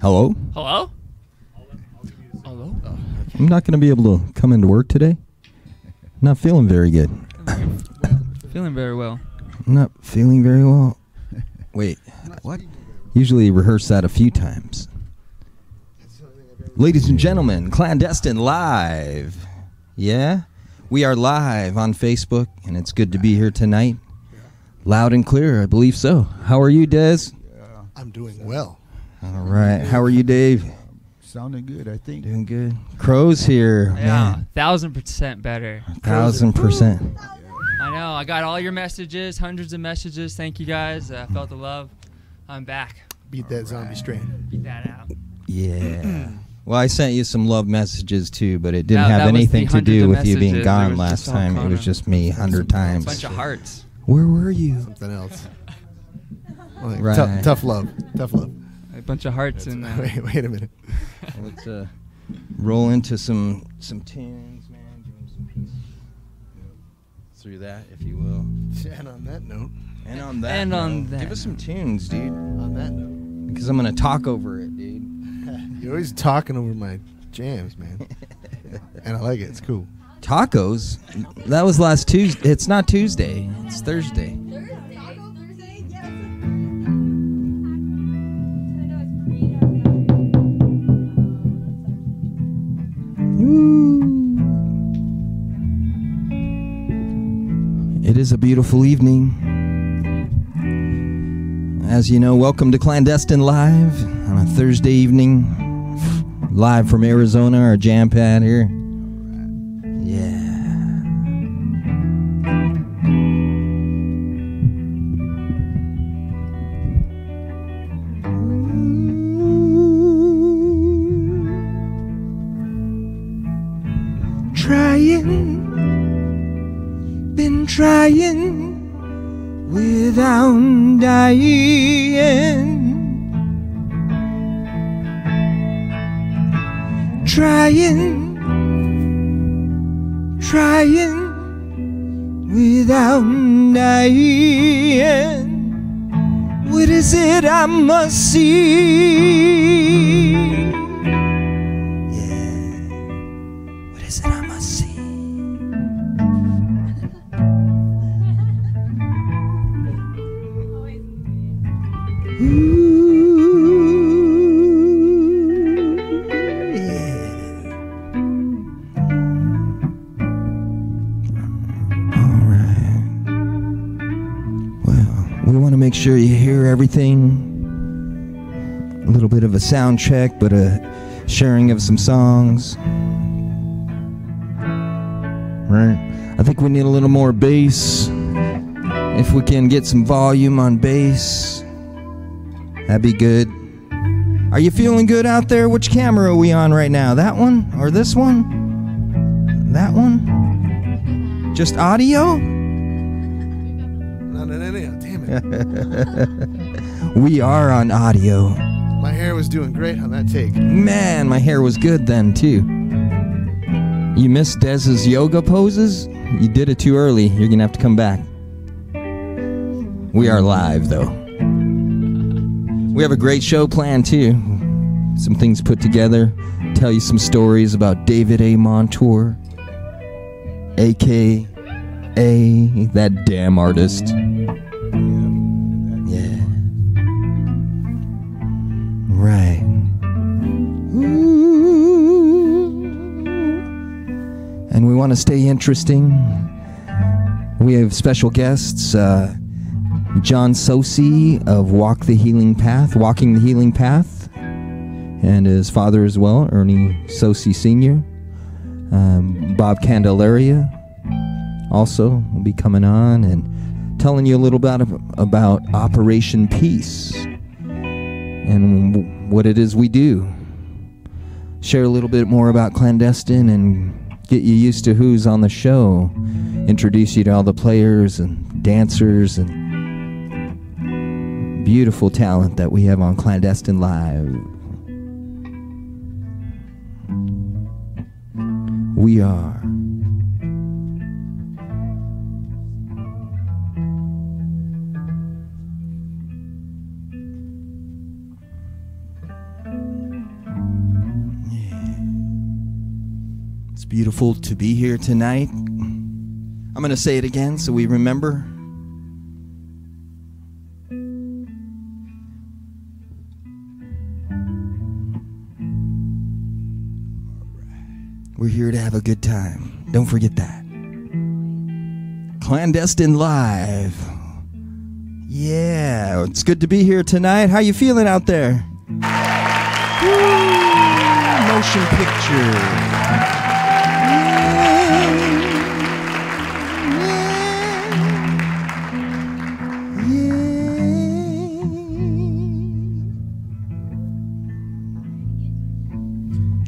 Hello? Hello? Hello? I'm not going to be able to come into work today. Not feeling very good. Feeling very well. Not feeling very well. Wait, what? Usually rehearse that a few times. Ladies and gentlemen, Clan-Destine live. Yeah? We are live on Facebook, and it's good to be here tonight. Loud and clear, I believe so. How are you, Des? I'm doing well. All right. How are you, Dave? Sounding good, I think. Doing good. Crow's here. Yeah, Man. 1,000% better. 1,000%. I know. I got all your messages, hundreds of messages. Thank you guys. I felt the love. I'm back. Beat that zombie strain. Beat that out. Yeah. Well, I sent you some love messages, too, but it didn't have that was anything the to do hundreds with of you being messages. gone It was last just all time. It was Connor. just me 100 times. Bunch of hearts. Where were you? Something else. Like, Right. Tough love. Tough love. A bunch of hearts. And Wait a minute. Let's roll into some tunes, man. Give him some peace through that, if you will. And on that note. And on that And note, on that give us some tunes, dude. On that note. Because I'm going to talk over it, dude. You're always talking over my jams, man. And I like it. It's cool. Tacos? That was last Tuesday. It's not Tuesday. It's Thursday. It is a beautiful evening. As you know, welcome to Clan-Destine Live on a Thursday evening. Live from Arizona, our jam pad here. Yeah. Been trying without dying. Trying without dying. What is it I must see? Yeah. What is it I must see? Make sure you hear everything. A little bit of a sound check, but a sharing of some songs. Right. I think we need a little more bass. If we can get some volume on bass, that'd be good. Are you feeling good out there? Which camera are we on right now? That one or this one? That one? Just audio? No, damn it. We are on audio. My hair was doing great on that take. Man, my hair was good then, too. You missed Dez's yoga poses? You did it too early. You're going to have to come back. We are live, though. We have a great show planned, too. Some things put together. Tell you some stories about David A.Montour, a.k.a. that damn artist. Yeah. Right. Ooh. And we want to stay interesting. We have special guests, John Tsosie of Walking the Healing Path, and his father as well, Ernie Tsosie Sr. Bob Candelaria also will be coming on and telling you a little bit about Operation Peace and what it is we do. Share a little bit more about Clan-Destine and get you used to who's on the show. Introduce you to all the players and dancers and beautiful talent that we have on Clan-Destine Live. We are beautiful to be here tonight. I'm going to say it again so we remember. We're here to have a good time. Don't forget that. Clan-Destine live. Yeah, it's good to be here tonight. How you feeling out there? Woo, motion picture.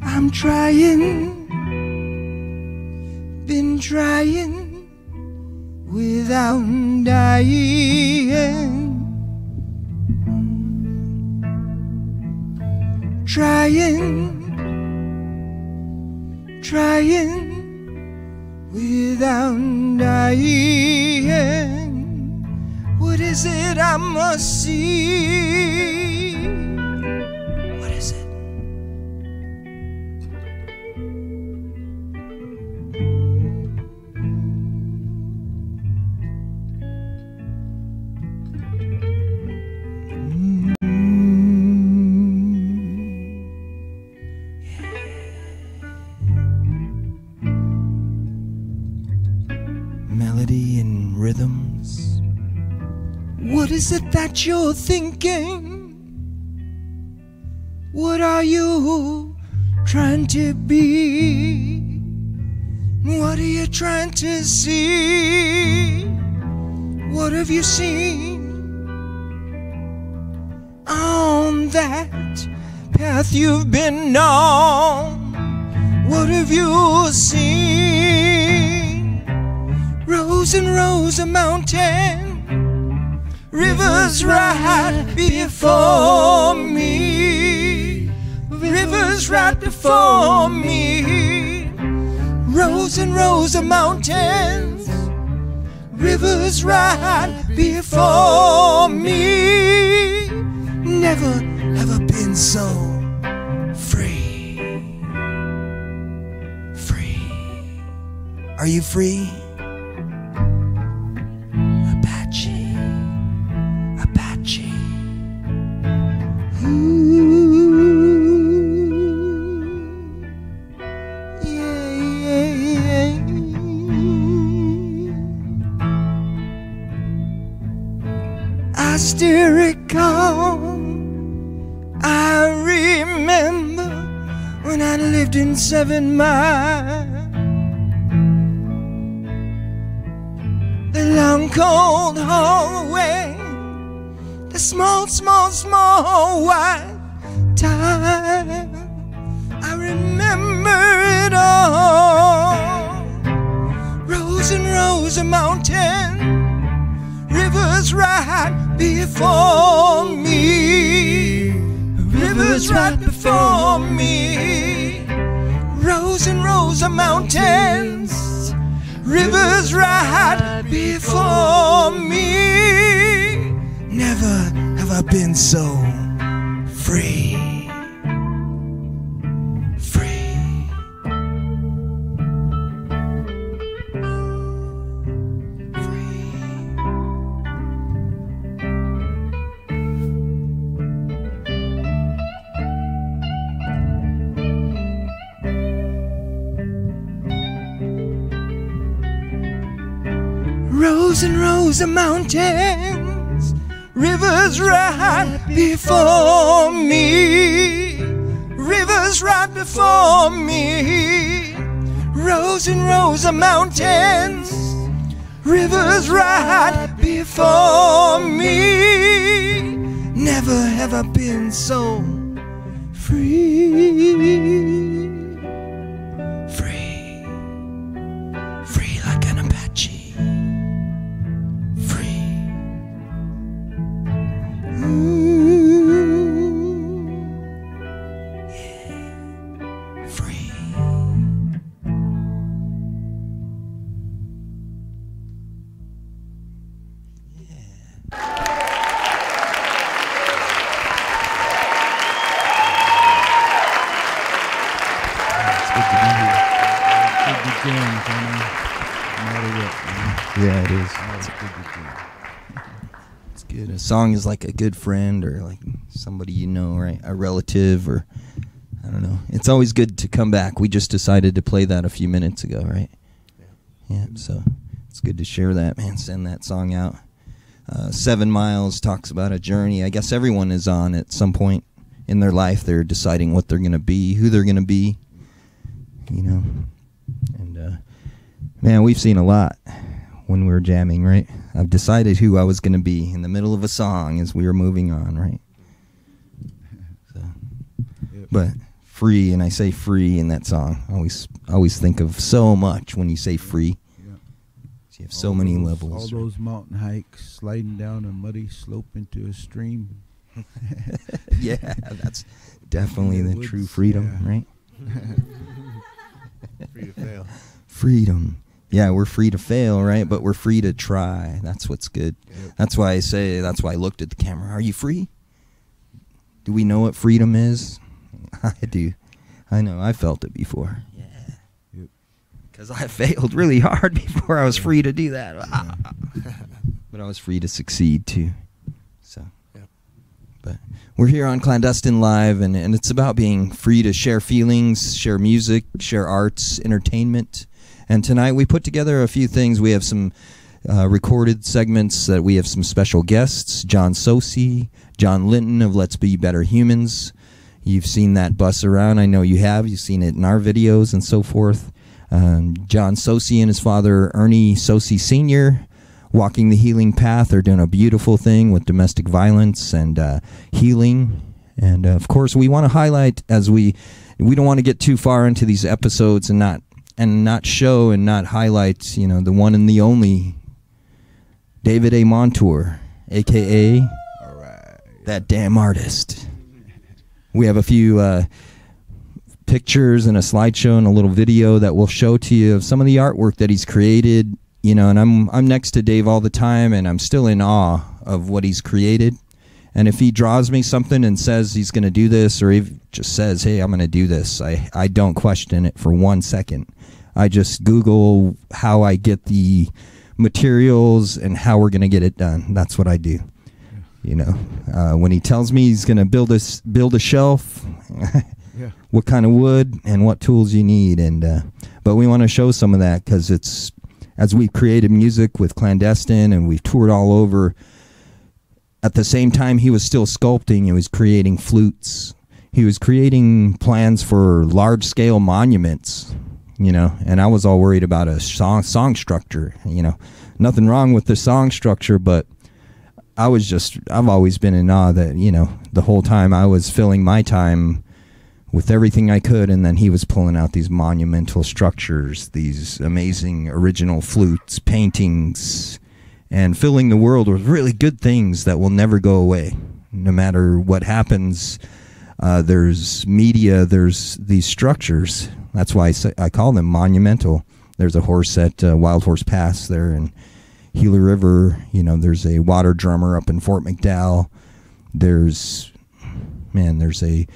I'm trying, been trying without dying. Trying without dying. What is it I must see? What is it? Melody and rhythms. What is it that you're thinking? What are you trying to be? What are you trying to see? What have you seen on that path you've been on? What have you seen? Rows and rows of mountain, rivers right before me, rivers right before me. Rows and rows of mountains, rivers right before me. Never ever been so free. Free. Are you free? I still recall, I remember when I lived in 7 Mile. The long cold hallway, the small, small, small white tile. I remember it all. Rows and rows of mountains, rivers right before me, rivers right before me. Rows and rows of mountains, rivers right before me. Never have I been so free. Rows and rows of mountains, rivers right before me, rivers right before me. Rows and rows of mountains, rivers right before me. Never have I been so free. Free like an Apache. understands, no matter what. Yeah, it is. That's a good thing. It's good. A song is like a good friend or like somebody you know, right? A relative or I don't know. It's always good to come back. We just decided to play that a few minutes ago, right? Yeah, so it's good to share that, man. Send that song out. 7 Miles talks about a journey. I guess everyone is on at some point in their life. They're deciding what they're going to be, who they're going to be, you know. And, man, we've seen a lot when we were jamming, right? I've decided who I was going to be in the middle of a song as we were moving on, right? So, Yep. but free, and I say free in that song. I always think of so much when you say free. Yeah. You have so many levels. All those mountain hikes, sliding down a muddy slope into a stream. Yeah, that's definitely the Woods, true freedom, yeah. right? Free to fail. Freedom. Yeah, we're free to fail, right? But we're free to try. That's what's good. Yep. That's why I looked at the camera. Are you free? Do we know what freedom is? I do. I know. I felt it before. Yeah. Yep. Because I failed really hard before I was free to do that. But I was free to succeed too. So. Yep. But we're here on Clandestine Live, and it's about being free to share feelings, share music, share arts, entertainment. And tonight we put together a few things. We have some recorded segments that we have some special guests. Tsosie, John Linton of Let's Be Better Humans. You've seen that bus around. I know you have. You've seen it in our videos and so forth. John Tsosie and his father, Ernie Tsosie Sr., walking the healing path. They're doing a beautiful thing with domestic violence and healing. And, of course, we want to highlight as we don't want to get too far into these episodes and not show and not highlight, you know, the one and the only David A.Montour, a.k.a. All right. that damn artist. We have a few pictures and a slideshow and a little video that we'll show to you of some of the artwork that he's created. You know, and I'm next to Dave all the time, and I'm still in awe of what he's created. And if he draws me something and says he's going to do this, or he just says, hey, I'm going to do this, I don't question it for 1 second. I just Google how I get the materials and how we're going to get it done. That's what I do. You know, when he tells me he's going to build a shelf, Yeah. what kind of wood and what tools you need. And but we want to show some of that because it's, as we've created music with Clandestine and we've toured all over, at the same time he was still sculpting. He was creating flutes. He was creating plans for large-scale monuments, you know, and I was all worried about a song structure, you know. Nothing wrong with the song structure, but I've always been in awe that, you know, the whole time I was filling my time with everything I could, and then he was pulling out these monumental structures, these amazing original flutes, paintings, and filling the world with really good things that will never go away. No matter what happens, there's media, there's these structures. That's why I call them monumental. There's a horse at Wild Horse Pass there in Gila River. You know, there's a water drummer up in Fort McDowell. There's a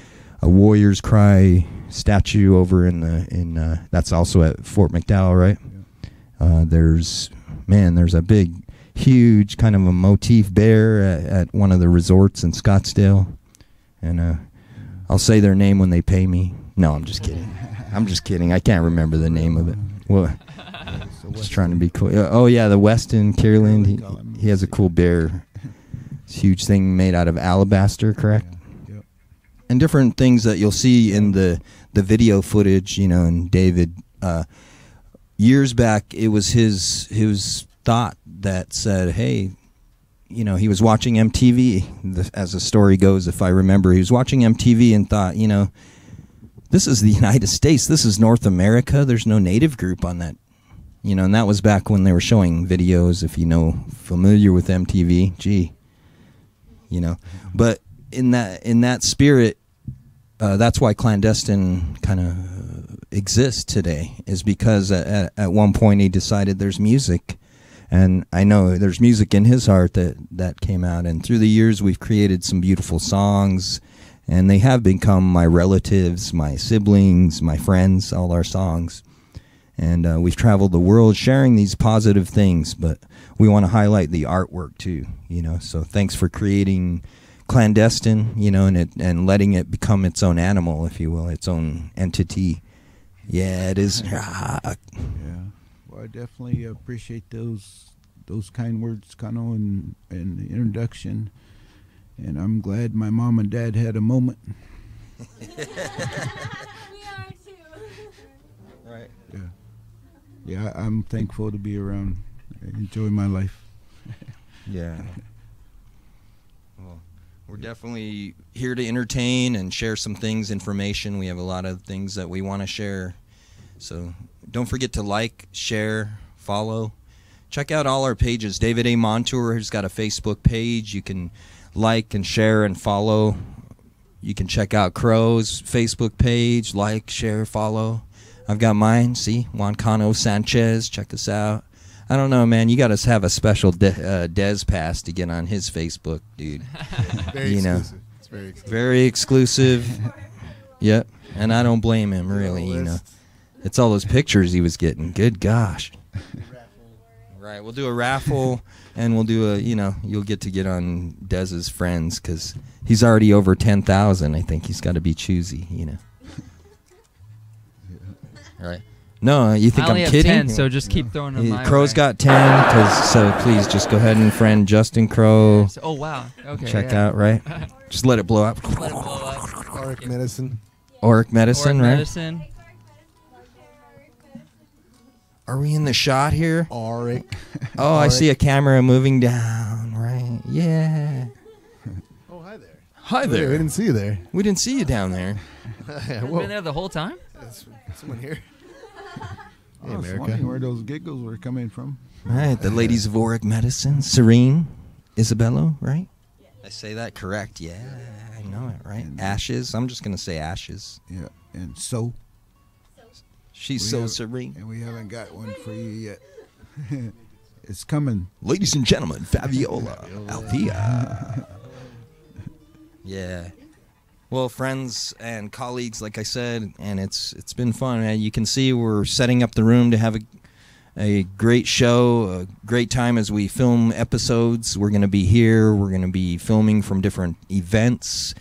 Warrior's Cry statue over in that's also at Fort McDowell, right? Yeah. There's a big, huge kind of a motif bear at one of the resorts in Scottsdale, and I'll say their name when they pay me. No, I'm just kidding. I'm just kidding. I can't remember the name of it. Well, just trying to be cool. Oh yeah, the Weston Careland. He has a cool bear. It's a huge thing made out of alabaster, correct? Yeah. Yep. And different things that you'll see in the video footage, you know. And David, years back, it was his thought that said, hey, you know, he was watching MTV, as the story goes, if I remember. He was watching MTV and thought, you know, this is the United States. This is North America. There's no native group on that. You know, and that was back when they were showing videos, if you know, familiar with MTV. Gee. You know. But in that spirit, that's why Clandestine kind of exists today, is because at one point he decided there's music. And I know there's music in his heart that came out. And through the years, we've created some beautiful songs. And they have become my relatives, my siblings, my friends, all our songs. And we've traveled the world sharing these positive things, but we want to highlight the artwork too, you know. So thanks for creating Clan-Destine, you know, and letting it become its own animal, if you will, its own entity. Yeah, it is. Yeah. Well, I definitely appreciate those kind words, Kano, and the introduction. And I'm glad my mom and dad had a moment. We are too. Right. Yeah. Yeah, I'm thankful to be around. Enjoy my life. Yeah. Well, we're definitely here to entertain and share some things, information. We have a lot of things that we want to share. So don't forget to like, share, follow. Check out all our pages. David A.Montour has got a Facebook page. You can like and share and follow. You can check out Crow's Facebook page. Like, share, follow. I've got mine. See, Juan Cano Sanchez. Check us out. I don't know, man. You got to have a special Des pass to get on his Facebook, dude. Very You know. exclusive. It's very exclusive. Very exclusive. Yep. And I don't blame him, really. You know, it's all those pictures he was getting. Good gosh. Right. We'll do a raffle, and we'll do a. You know, you'll get on Dez's friends because he's already over 10,000. I think he's got to be choosy. You know. Right. No, you think I only I'm have kidding? 10, so just keep throwing them my Crow's way. got 10, so please just go ahead and friend Justin Crow. Oh, wow. Okay. Check yeah. out, right? Just let it blow up. Let it blow up. Auric Medicine. Auric Medicine, Auric right? Medicine. Are we in the shot here? Auric. Oh, I see a camera moving down, right? Yeah. Oh, hi there. Hi We there. didn't see you there. We didn't see you down there. You've Whoa. been there the whole time? That's someone here. Hey, I was America. wondering where those giggles were coming from. Right, the ladies of Auric Medicine. Serene, Isabelo, right? I say that correct, yeah. I know it, right? Ashes. I'm just going to say Ashes. Yeah, and so. She's We so have- serene. And we haven't got one for you yet. It's coming. Ladies and gentlemen, Faviola, Althia. Yeah. Well, friends and colleagues, like I said, and it's been fun. And you can see we're setting up the room to have a great show, a great time as we film episodes. We're going to be here. We're going to be filming from different events,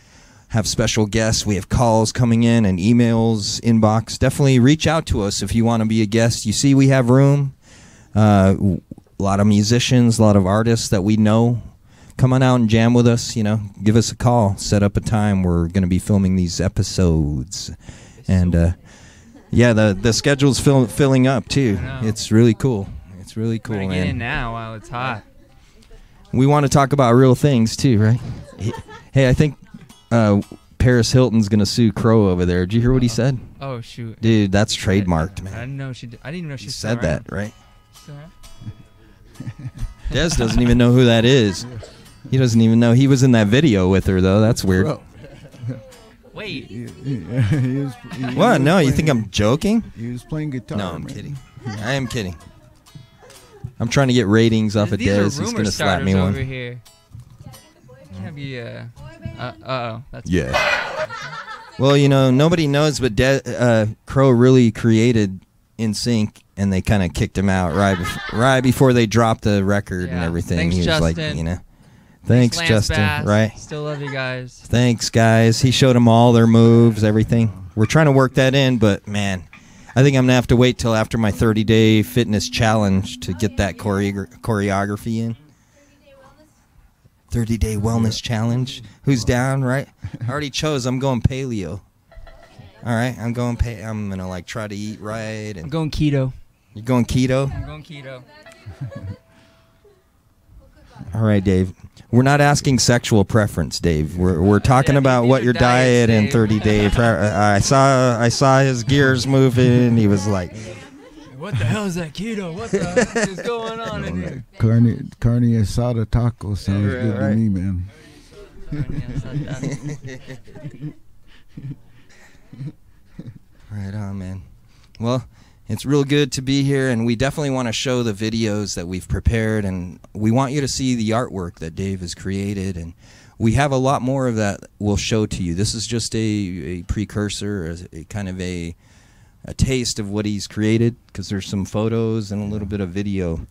have special guests. We have calls coming in and emails, inbox. Definitely reach out to us if you want to be a guest. You see we have room. A lot of musicians, a lot of artists that we know. Come on out and jam with us, you know. Give us a call. Set up a time. We're going to be filming these episodes. And, yeah, the schedule's filling up, too. It's really cool. It's really cool, Better man. get in now while it's hot. We want to talk about real things, too, right? Hey, I think Paris Hilton's going to sue Crow over there. Did you hear what he said? Oh, shoot. Dude, that's trademarked, I man. didn't know she. I didn't even know she He said that, right? Still around? Des doesn't even know who that is. He doesn't even know. He was in that video with her, though. That's weird. Bro. Wait. He What? was No, you playing- think I'm joking? He was playing guitar. No, I'm man. kidding. I am kidding. I'm trying to get ratings off of These Des. are He's rumor going to slap starters me over one. here. Can't be uh-oh. That's Yeah. Well, you know, nobody knows, but Crow really created In Sync, and they kind of kicked him out right before they dropped the record and Yeah. everything. Thanks, he was like, Justin. you know, thanks, Lance Justin. Bass. Right? Still love you guys. Thanks, guys. He showed them all their moves, everything. We're trying to work that in, but man, I think I'm gonna have to wait till after my 30-day fitness challenge to get that choreography in. 30-day wellness challenge. Who's down? Right? I already chose. I'm going paleo. All right, I'm going. I'm gonna like try to eat right. I'm And going keto. you're going keto. I'm going keto. All right, Dave. We're not asking sexual preference, Dave. We're talking Yeah, about these what are your diet diets, and Dave. 30-day. I saw his gears moving. He was like, What the hell is that keto? What the heck is going on in here? Carne asada taco sounds Yeah, good right. to me, man. right on, man. Well, it's real good to be here, and we definitely want to show the videos that we've prepared, and we want you to see the artwork that Dave has created, and we have a lot more of that we'll show to you. This is just a precursor, a kind of a a taste of what he's created, because there's some photos and a little bit of video.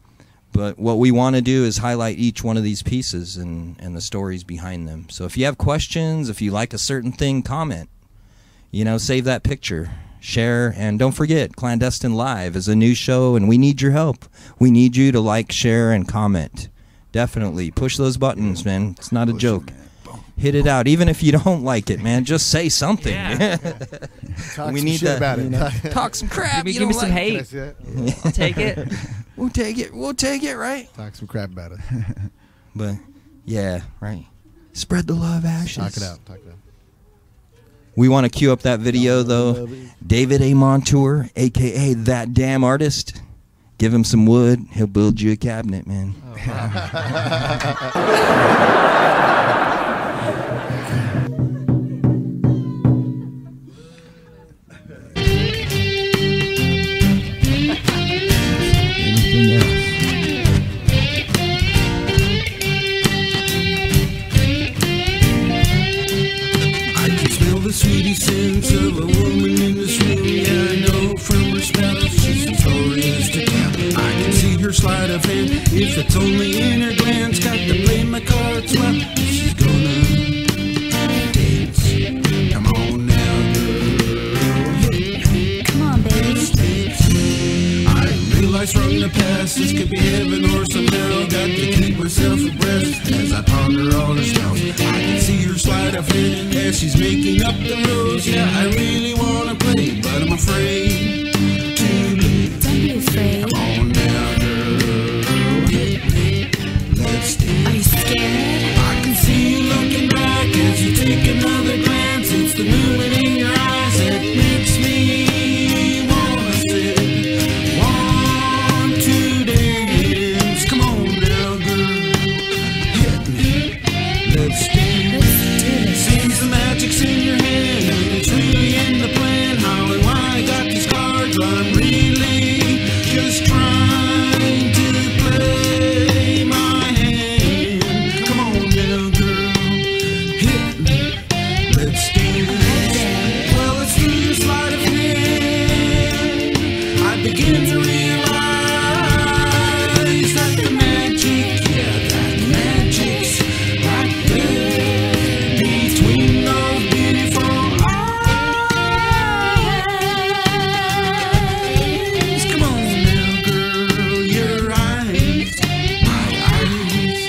But what we want to do is highlight each one of these pieces and the stories behind them. So if you have questions, if you like a certain thing, comment. You know, save that picture, share, and don't forget, Clandestine Live is a new show, and we need your help. We need you to like, share, and comment. Definitely. Push those buttons, man. It's not a joke. Hit it out. Even if you don't like it, man, just say something. Yeah. Talk We some need shit that, about you it. know? Talk some crap. Give me some Can I hate. see that? I'll take it. We'll take it. We'll take it, right? Talk some crap about it. But, yeah, right. Spread the love, Ashes. Talk it out. Talk it out. We want to cue up that video, though. David A.Montour, a.k.a. That Damn Artist. Give him some wood. He'll build you a cabinet, man. Anything else? I can smell the sweetie scents of a woman in this room. Yeah, I know from her smell she's notorious to tell. I can see her sleight of hand, if it's only in her glance. Got to play my cards well, if she's gonna dance. Come on now, girl. Come on, baby. I realize from the past this could be heaven or some hell. Got to keep myself abreast as I ponder all her smells. I can see her sleight of hand as she's making up the rules. Yeah, I really wanna play, but I'm afraid to lose. Don't be afraid. Come on now, girl, hit me. Let's dance. Are you scared? I can see you looking back as you take another glance. It's the movement in your eyes that makes me wanna sit, want to dance. Come on now, girl, hit me. Let's dance. Seems the magic's in your hand, and it's really in the plan. How and why I got these cards? I'm really just trying to play my hand. Come on now, girl, hit me. Let's dance. Well, it's through your sleight of hand I begin to realize that the magic, yeah, that magic's right there between those beautiful eyes. Come on now, girl, your eyes, my eyes.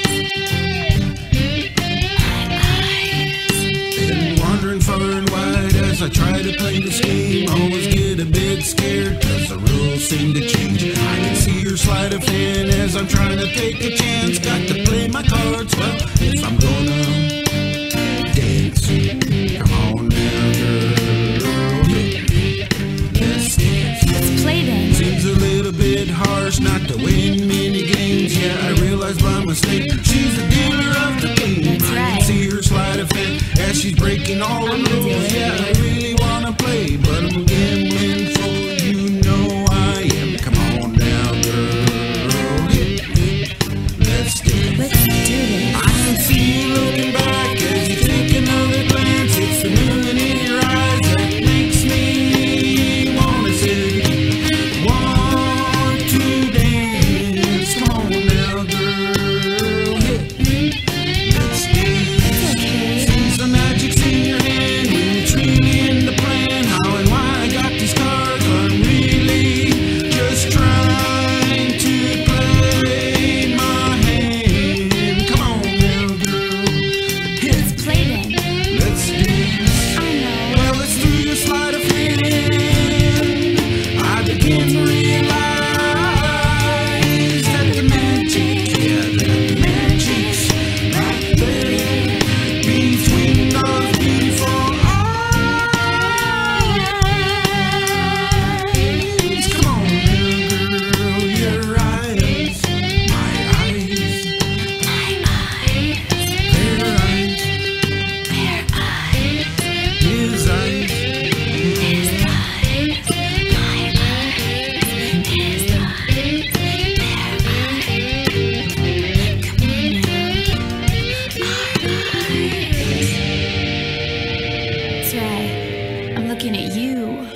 Been wandering far and wide as I try to play this game. Always get a bit scared cause the rules seem to change. I can see your sleight of hand as I'm trying to take a chance. Got to play my cards well if I'm gonna dance. Come on now, girl, hit me. Let's dance. Let's play then. Seems a little bit harsh not to win many games. Yeah, I realize by mistake she's a dealer of the game. That's I can right. see her sleight of hand as she's breaking all the rules. Yeah, I really wanna play, but I'm gambling for you know I am. Come on now, girl, hit me. Let's dance. Let's do this. I can see you looking back as you take another glance. It's the movement in your eyes that makes me wanna sit, want to dance. Come on now, girl, hit me. Let's dance. Seems the magic's in your hand when it's really in the plan. How and why I got these cards? I'm really just trying to play my hand. Come on now, girl, hit Let's play then. Let's dance. I know. Well, it's through your sleight of hand I begin to realize that the magic, yeah, that the magic's right there between those beautiful eyes. Come on now, girl, your eyes, my eyes, their eyes, his eyes. That's right. I'm looking at you.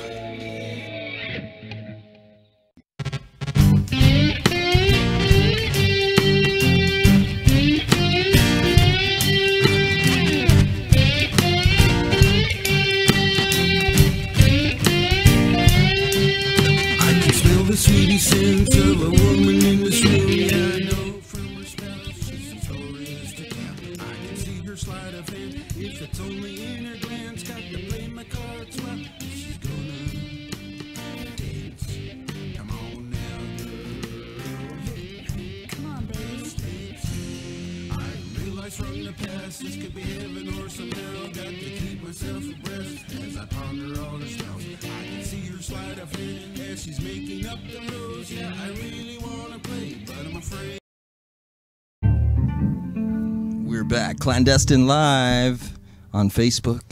essence of a woman in this room. Yeah, I know from her spell she's notorious to count. I can see her sleight of hand if it's only in her glance. Got to play my cards well. She's gonna dance. Come on now, girl. Come on, baby. I realize from the past this could be heaven or some hell. Got to keep myself abreast as I ponder all her spells. I can see her sleight of hand as she's making up the rules. Yeah, I really wanna play, but I'm afraid. We're back, Clandestine Live on Facebook.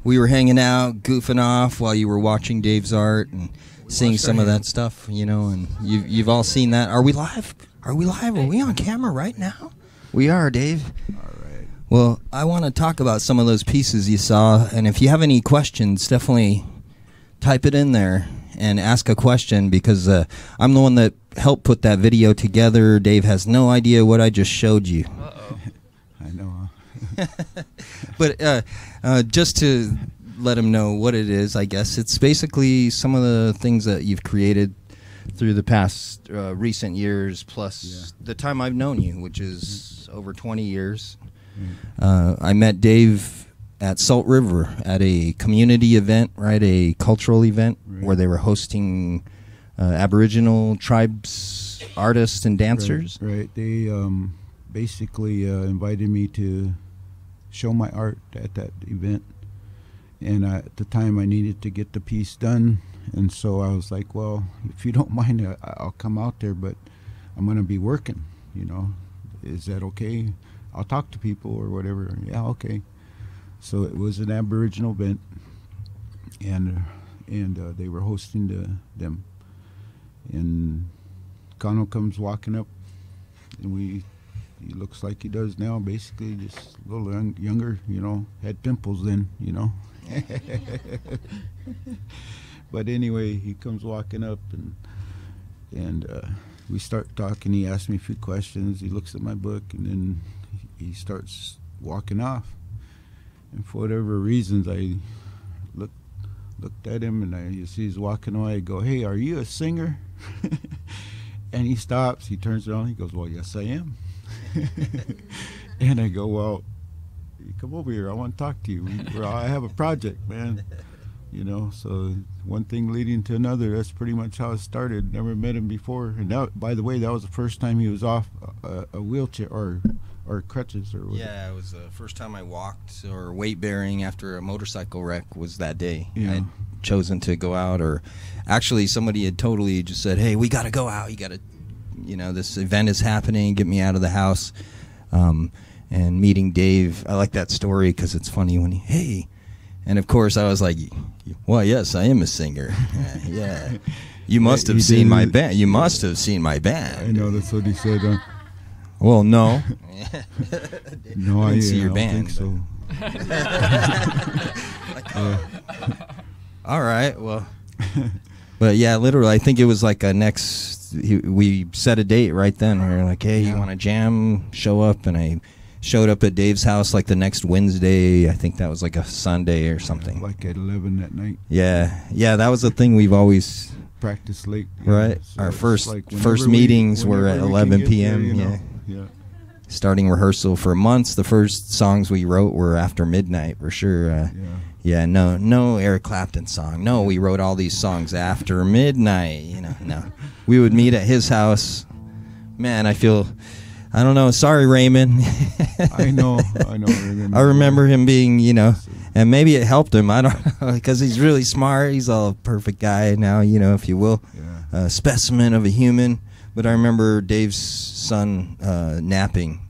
We were hanging out, goofing off while you were watching Dave's art and seeing some of that stuff, you know, and you've all seen that. Are we live? Are we live? Are we on camera right now? We are, Dave. All right. Well, I want to talk about some of those pieces you saw, and if you have any questions, definitely type it in there and ask a question, because I'm the one that helped put that video together. Dave has no idea what I just showed you. Uh-oh. I know. But just to let him know what it is, I guess, it's basically some of the things that you've created through the past recent years, plus the time I've known you, which is over 20 years. I met Dave at Salt River at a community event, right, a cultural event where they were hosting Aboriginal tribes artists and dancers. Right. They basically invited me to show my art at that event. And at the time I needed to get the piece done. And so I was like, well, if you don't mind, I'll come out there, but I'm going to be working, you know. Is that okay? I'll talk to people or whatever. Yeah, okay. So it was an Aboriginal event, and they were hosting them. And Connell comes walking up, and he looks like he does now, basically just a little younger, you know, had pimples then, you know. But anyway, he comes walking up, and we start talking. He asks me a few questions. He looks at my book, and then he starts walking off. And for whatever reasons, I looked at him, and I see he's walking away. I go, "Hey, are you a singer?" And he stops. He turns around. He goes, "Well, yes, I am." And I go, "Well, you come over here. I want to talk to you. I have a project, man." You know, so one thing leading to another. That's pretty much how it started. Never met him before. And that, by the way, that was the first time he was off a wheelchair or crutches or whatever. Yeah, it was the first time I walked or weight bearing after a motorcycle wreck was that day. Yeah. I'd chosen to go out, or actually somebody had totally just said, "Hey, we got to go out. You got to, you know, this event is happening. Get me out of the house." And meeting Dave, I like that story because it's funny when hey. And of course, I was like, "Well, yes, I am a singer." Yeah, you must have seen my band. You must have seen my band. I know, that's what he said. Well, no. No, I didn't see your don't band. think so. All right, well, but yeah, literally, I think it was like we set a date right then. We were like, "Hey, you want to jam? Show up." And I showed up at Dave's house like the next Wednesday. I think that was like a Sunday or something. Like at 11 that night. Yeah, that was the thing we've always Practice late. Right. So Our it's first like meetings were at whenever we 11 can get p.m. there, you know. Yeah. Starting rehearsal for months. The first songs we wrote were after midnight for sure. Yeah, no Eric Clapton song. No, we wrote all these songs after midnight. You know, no. We would meet at his house. Man, I don't know. Sorry, Raymond. I know. Raymond. I remember him being, you know, and maybe it helped him. I don't know, because he's really smart. He's a perfect guy now, you know, if you will. Yeah. A specimen of a human. But I remember Dave's son napping,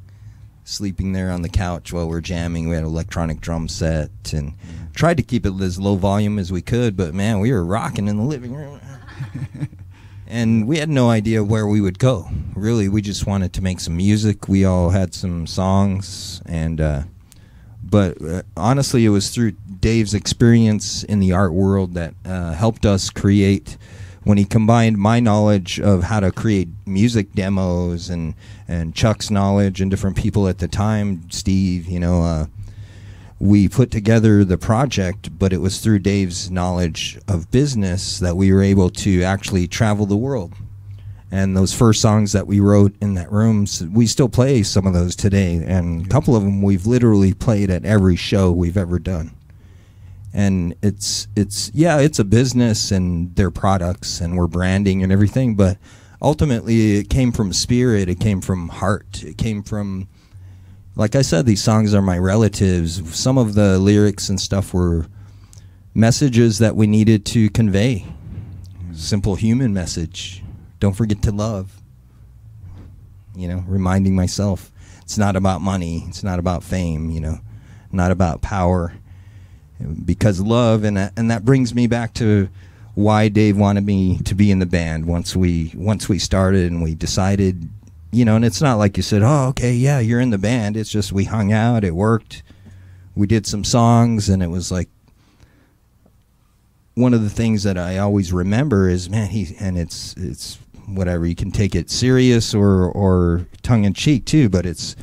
sleeping there on the couch while we're jamming. We had an electronic drum set and tried to keep it as low volume as we could. But, man, we were rocking in the living room. And we had no idea where we would go. Really, we just wanted to make some music. We all had some songs, but honestly, it was through Dave's experience in the art world that helped us create. When he combined my knowledge of how to create music demos and Chuck's knowledge and different people at the time, Steve, you know, we put together the project, but it was through Dave's knowledge of business that we were able to actually travel the world And those first songs that we wrote in that room, we still play some of those today. And a couple of them we've literally played at every show we've ever done. And it's a business and their products and we're branding and everything, but ultimately it came from spirit, it came from heart, it came from, like I said, these songs are my relatives. Some of the lyrics and stuff were messages that we needed to convey. Simple human message. Don't forget to love. You know, reminding myself it's not about money, it's not about fame, you know, not about power. Because love, and that brings me back to why Dave wanted me to be in the band once we started and we decided, you know, and it's not like you said, oh, okay, yeah, you're in the band. It's just we hung out, it worked. We did some songs, and it was like, one of the things that I always remember is, man, it's whatever, you can take it serious or tongue-in-cheek too, but it's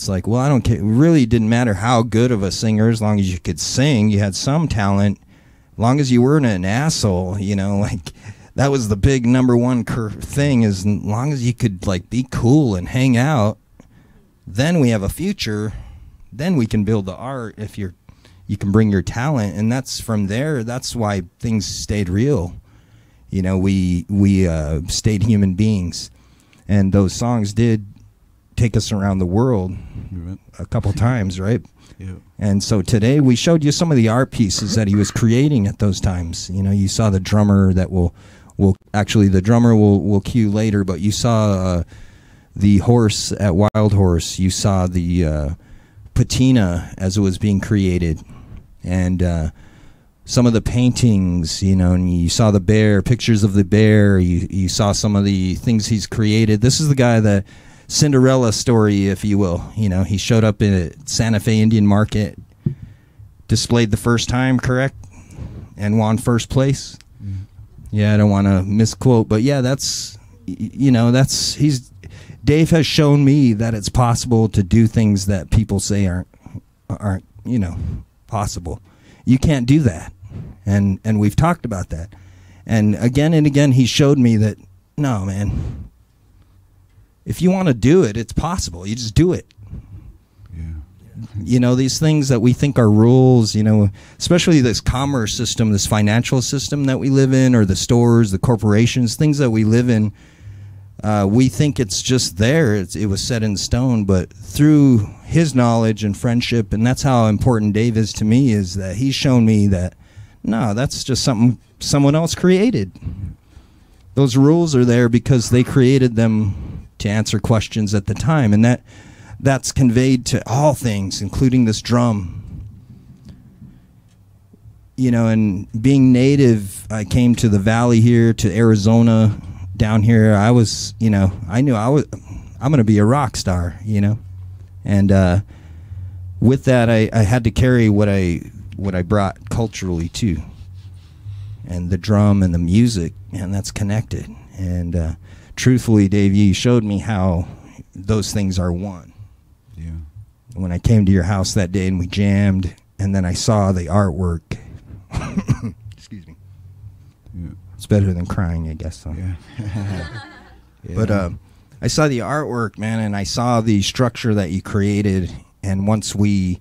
like, well, I don't care. It really didn't matter how good of a singer, as long as you could sing, you had some talent, as long as you weren't an asshole, you know, like, that was the big number one thing, as long as you could, like, be cool and hang out, then we have a future, then we can build the art if you can bring your talent, and that's from there, that's why things stayed real. You know, we stayed human beings, and those songs did take us around the world a couple times, right? Yeah. And so today we showed you some of the art pieces that he was creating at those times. You know, you saw the drummer that will actually, the drummer will cue later, but you saw the horse at Wild Horse. You saw the patina as it was being created, and some of the paintings, you know, and you saw the bear, pictures of the bear. You saw some of the things he's created. This is the guy that Cinderella story, if you will. You know, he showed up at Santa Fe Indian Market, displayed the first time, correct, and won first place. Mm. Yeah, I don't want to misquote, but yeah, that's, you know, Dave has shown me that it's possible to do things that people say aren't, you know, possible. You can't do that. And we've talked about that. And again, he showed me that, no, man, if you want to do it, it's possible. You just do it. Yeah. You know, these things that we think are rules, you know, especially this commerce system, this financial system that we live in, or the stores, the corporations, things that we live in, we think it's just there. It was set in stone. But through his knowledge and friendship, and that's how important Dave is to me, is that he's shown me that, no, that's just something someone else created. Those rules are there because they created them to answer questions at the time, and that's conveyed to all things, including this drum. You know, and being native, I came to the valley here, to Arizona, down here. I was, you know, I knew I'm going to be a rock star, you know, and with that, I had to carry what I brought culturally too, and the drum and the music, and that's connected. And truthfully, Dave, you showed me how those things are one. Yeah. When I came to your house that day and we jammed, and then I saw the artwork. Excuse me. Yeah. It's better than crying, I guess. So. Yeah. Yeah. But I saw the artwork, man, and I saw the structure that you created. And once we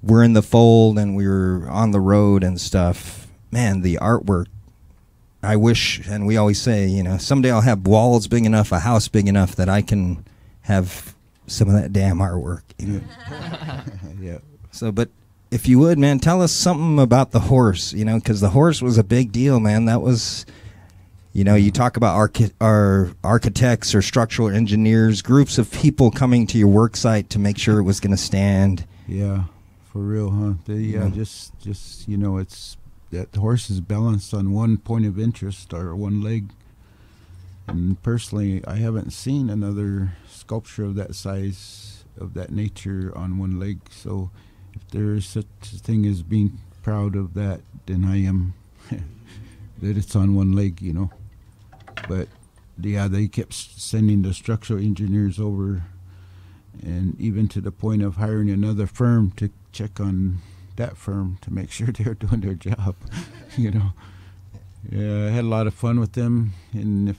were in the fold and we were on the road and stuff, man, the artwork, I wish, and we always say, you know, someday I'll have walls big enough, a house big enough that I can have some of that damn artwork. You know? Yeah. So, but if you would, man, tell us something about the horse, you know, because the horse was a big deal, man. That was, you know, you talk about our architects or structural engineers, groups of people coming to your work site to make sure it was going to stand. Yeah, for real, huh? Just you know, it's that the horse is balanced on one point of interest or one leg. And personally, I haven't seen another sculpture of that size, of that nature, on one leg. So if there is such a thing as being proud of that, then I am that it's on one leg, you know. But yeah, they kept sending the structural engineers over, and even to the point of hiring another firm to check on that firm to make sure they're doing their job. You know. Yeah, I had a lot of fun with them, and if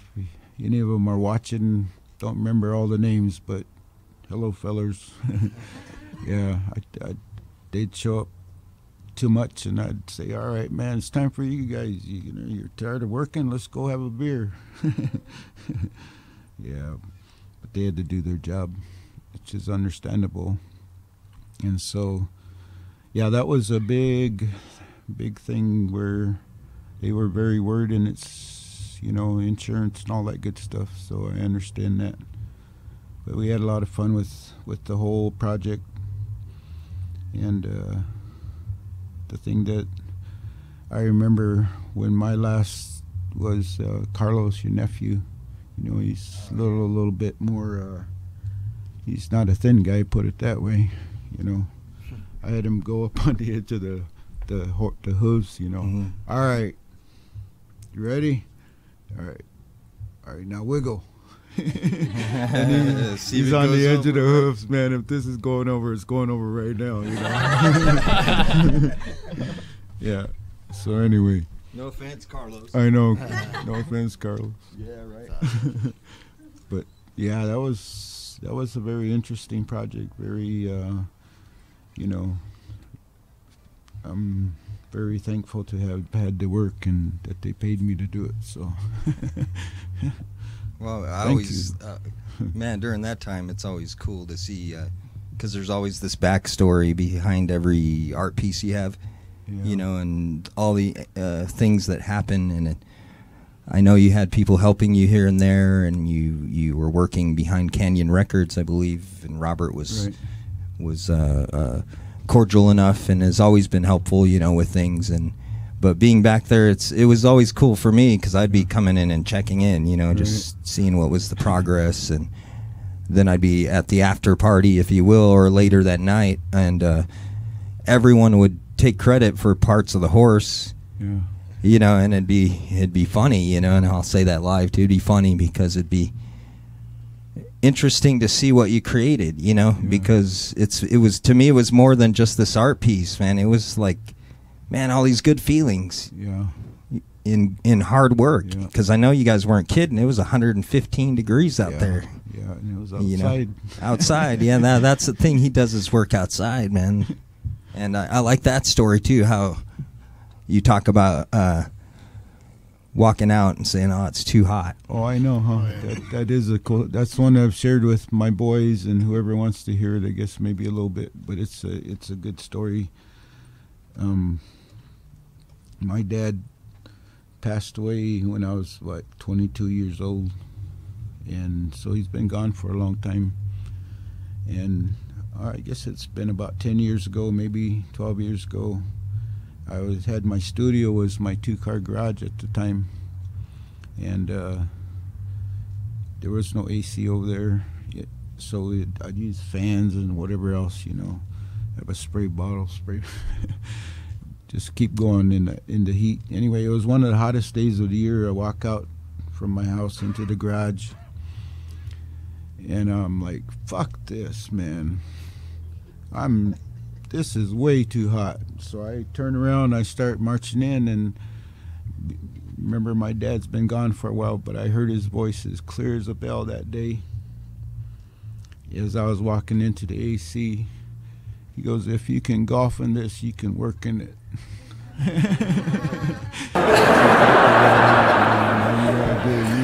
any of them are watching, don't remember all the names, but hello, fellers. Yeah, they'd show up too much, and I'd say, all right, man, it's time for you guys. You're tired of working? Let's go have a beer. Yeah, but they had to do their job, which is understandable. And so, yeah, that was a big thing where they were very worried, and it's, insurance and all that good stuff, so I understand that. But we had a lot of fun with the whole project. And the thing that I remember when my last was Carlos, your nephew. He's a little bit more, he's not a thin guy, put it that way. I had him go up on the edge of the hooves, Mm-hmm. All right, you ready? All right, now wiggle. And he's on the edge of the hooves, man. If this is going over, it's going over right now, Yeah. So anyway. No offense, Carlos. I know. No offense, Carlos. Yeah, right. But yeah, that was a very interesting project. Very, I'm very thankful to have had the work and that they paid me to do it. So. Well, I Thank always, man, during that time, it's always cool to see, because there's always this backstory behind every art piece you have, and all the things that happen. And I know you had people helping you here and there, and you were working behind Canyon Records, I believe, and Robert was cordial enough and has always been helpful, with things. But being back there, it was always cool for me because I'd be coming in and checking in, just seeing what was the progress, and then I'd be at the after party, if you will, or later that night, and everyone would take credit for parts of the horse, and it'd be funny, and I'll say that live too. It'd be funny because it'd be interesting to see what you created, because it was to me, it was more than just this art piece, man. It was like, man, all these good feelings in hard work, because I know you guys weren't kidding. It was 115 degrees out there. Yeah, and it was outside. Outside, yeah. That's the thing. He does his work outside, man. And I like that story too. How you talk about walking out and saying, "Oh, it's too hot." Oh, I know, huh? That is a cool. That's one I've shared with my boys and whoever wants to hear it. I guess maybe a little bit, but it's a good story. My dad passed away when I was 22 years old, and so he's been gone for a long time. And I guess it's been about 10 years ago, maybe 12 years ago. Had my studio was my 2-car garage at the time, and there was no AC over there, so I'd use fans and whatever else, have a spray bottle, just keep going in the heat. Anyway, it was one of the hottest days of the year. I walk out from my house into the garage, and I'm like, fuck this, man. This is way too hot. So I turn around, I start marching in, and remember my dad's been gone for a while, but I heard his voice as clear as a bell that day. As I was walking into the AC, he goes, if you can golf in this, you can work in it. You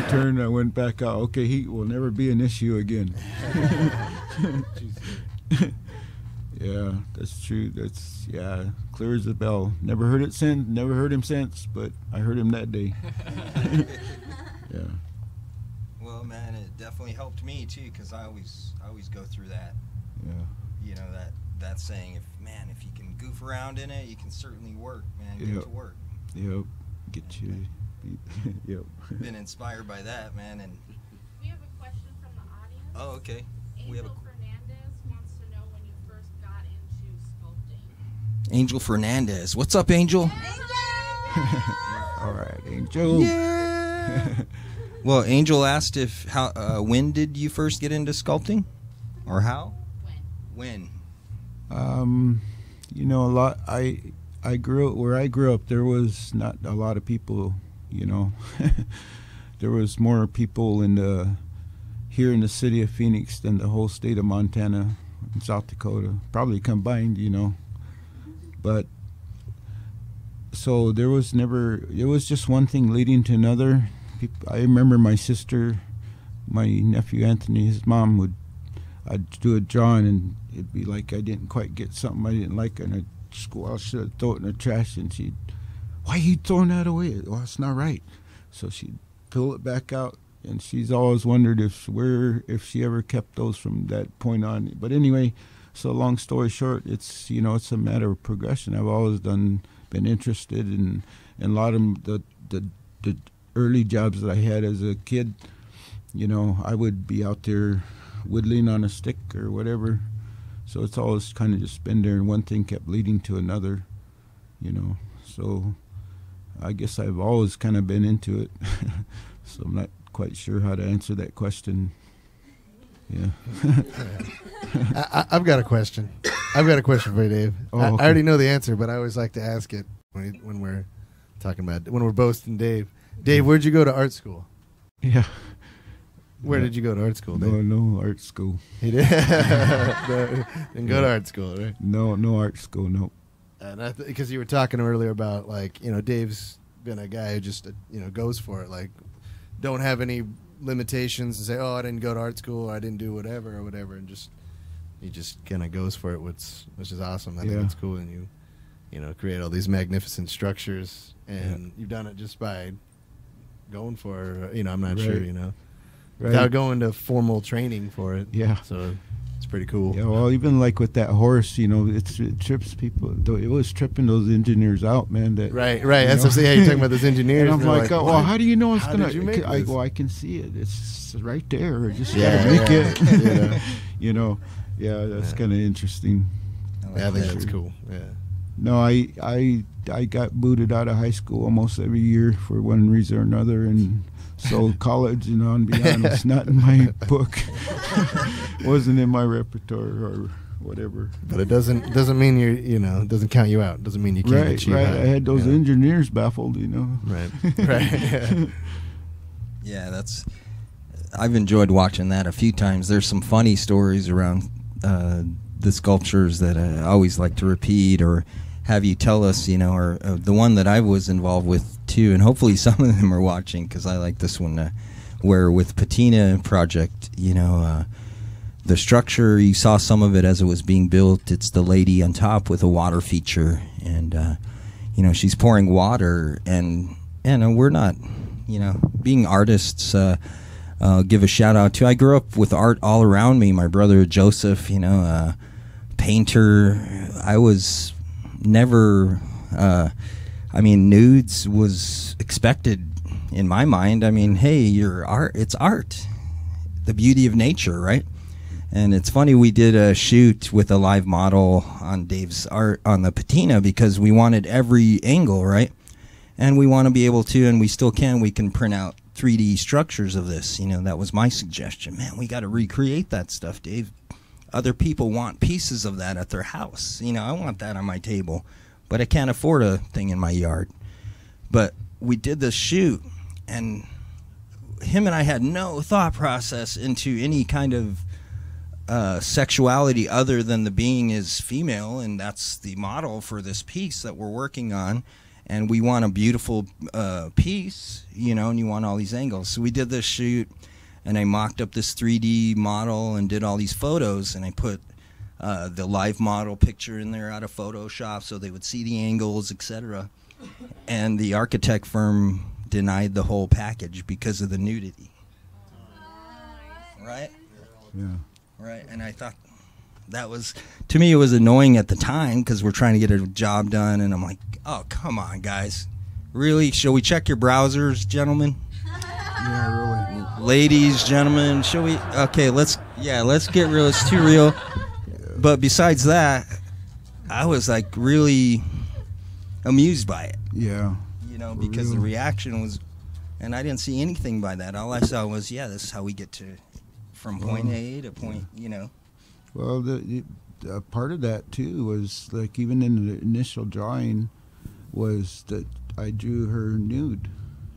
turned, I went back out. Okay, heat will never be an issue again. Yeah, that's true. That's, clear as a bell. Never heard it since, never heard him since, but I heard him that day. Yeah. Well, man, it definitely helped me too, because I always go through that. Yeah. That saying, if you can goof around in it, you can certainly work, man. Get to work. Yep. Get you. Yep. Been inspired by that, man. And we have a question from the audience. oh, okay. Angel Fernandez wants to know when you first got into sculpting. Angel Fernandez. What's up, Angel? All right, Angel. Yeah. Well, Angel asked when did you first get into sculpting, or how? When? A lot. I grew up where I grew up. There was not a lot of people. there was more people here in the city of Phoenix than the whole state of Montana and South Dakota, probably combined, you know. But so it was just one thing leading to another. I remember my sister, my nephew Anthony, his mom I'd do a drawing and it'd be like I didn't quite get something I didn't like, and I'd just go out, should throw it in the trash, and she'd, why are you throwing that away? Well, it's not right. So she'd pull it back out, and she's always wondered if she ever kept those from that point on. But anyway, so long story short, it's a matter of progression. I've always been interested in a lot of the early jobs that I had as a kid. You know, I would be out there whittling on a stick or whatever. So it's always kind of just been there, and one thing kept leading to another, you know. So I guess I've always kind of been into it. So I'm not quite sure how to answer that question. Yeah. I've got a question. I've got a question for you, Dave. Oh, I okay. already know the answer, but I always like to ask it when we're talking about when we're boasting Dave. Dave, where'd you go to art school? Yeah. Where did you go to art school, Dave? No art school. He did. Didn't go to art school, right? No art school, no. And because you were talking earlier about, like, you know, Dave's been a guy who just goes for it, like, don't have any limitations and say, oh, I didn't go to art school, or I didn't do whatever, and he just kind of goes for it, which is awesome. I think it's cool, and you create all these magnificent structures, and you've done it just by going for it. I'm not sure, without going to formal training for it. Yeah. So it's pretty cool. Yeah, well, even like with that horse, it trips people. It was tripping those engineers out, man. Right. That's what I'm saying. You're talking about those engineers. And I'm like, oh, well, how do you know it's how gonna? did you make this? Well, I can see it. It's right there. I just Yeah, gotta make yeah. it. Yeah, that's kind of interesting. I think that's cool. Yeah. No, I got booted out of high school almost every year for one reason or another, and so college and on beyond was not in my book. Wasn't in my repertoire or whatever. But it doesn't mean it doesn't count you out. It doesn't mean you can't achieve right. that. I had those engineers baffled, Right. Right. Yeah, I've enjoyed watching that a few times. There's some funny stories around the sculptures that I always like to repeat or have you tell us, or the one that I was involved with too, and hopefully some of them are watching because I like this one, where with Patina Project, the structure, you saw some of it as it was being built. It's the lady on top with a water feature, and she's pouring water, and we're not, being artists. Give a shout out to. I grew up with art all around me. My brother Joseph, painter. I was never. Nudes was expected in my mind. Hey, you're art. It's art. The beauty of nature, right? And it's funny, we did a shoot with a live model on Dave's art on the patina because we wanted every angle, right? And we want to be able to, and we still can, we can print out 3D structures of this. That was my suggestion. Man, we got to recreate that stuff, Dave. Other people want pieces of that at their house. I want that on my table, but I can't afford a thing in my yard. But we did this shoot, and him and I had no thought process into any kind of sexuality other than the being is female, and that's the model for this piece that we're working on. And we want a beautiful piece, and you want all these angles. So we did this shoot, and I mocked up this 3D model and did all these photos, and I put the live model picture in there out of Photoshop so they would see the angles, etc. And the architect firm denied the whole package because of the nudity. Right? Yeah. Right, and I thought that was, to me, it was annoying at the time because we're trying to get a job done, and I'm like, oh, come on, guys. Really? Shall we check your browsers, gentlemen? Yeah, really. Ladies, gentlemen, shall we? Okay, let's get real. It's too real. But besides that, I was like really amused by it. Yeah. Because the reaction was, and I didn't see anything by that. All I saw was, this is how we get from point A to point, Well, the part of that too was like even in the initial drawing was that I drew her nude.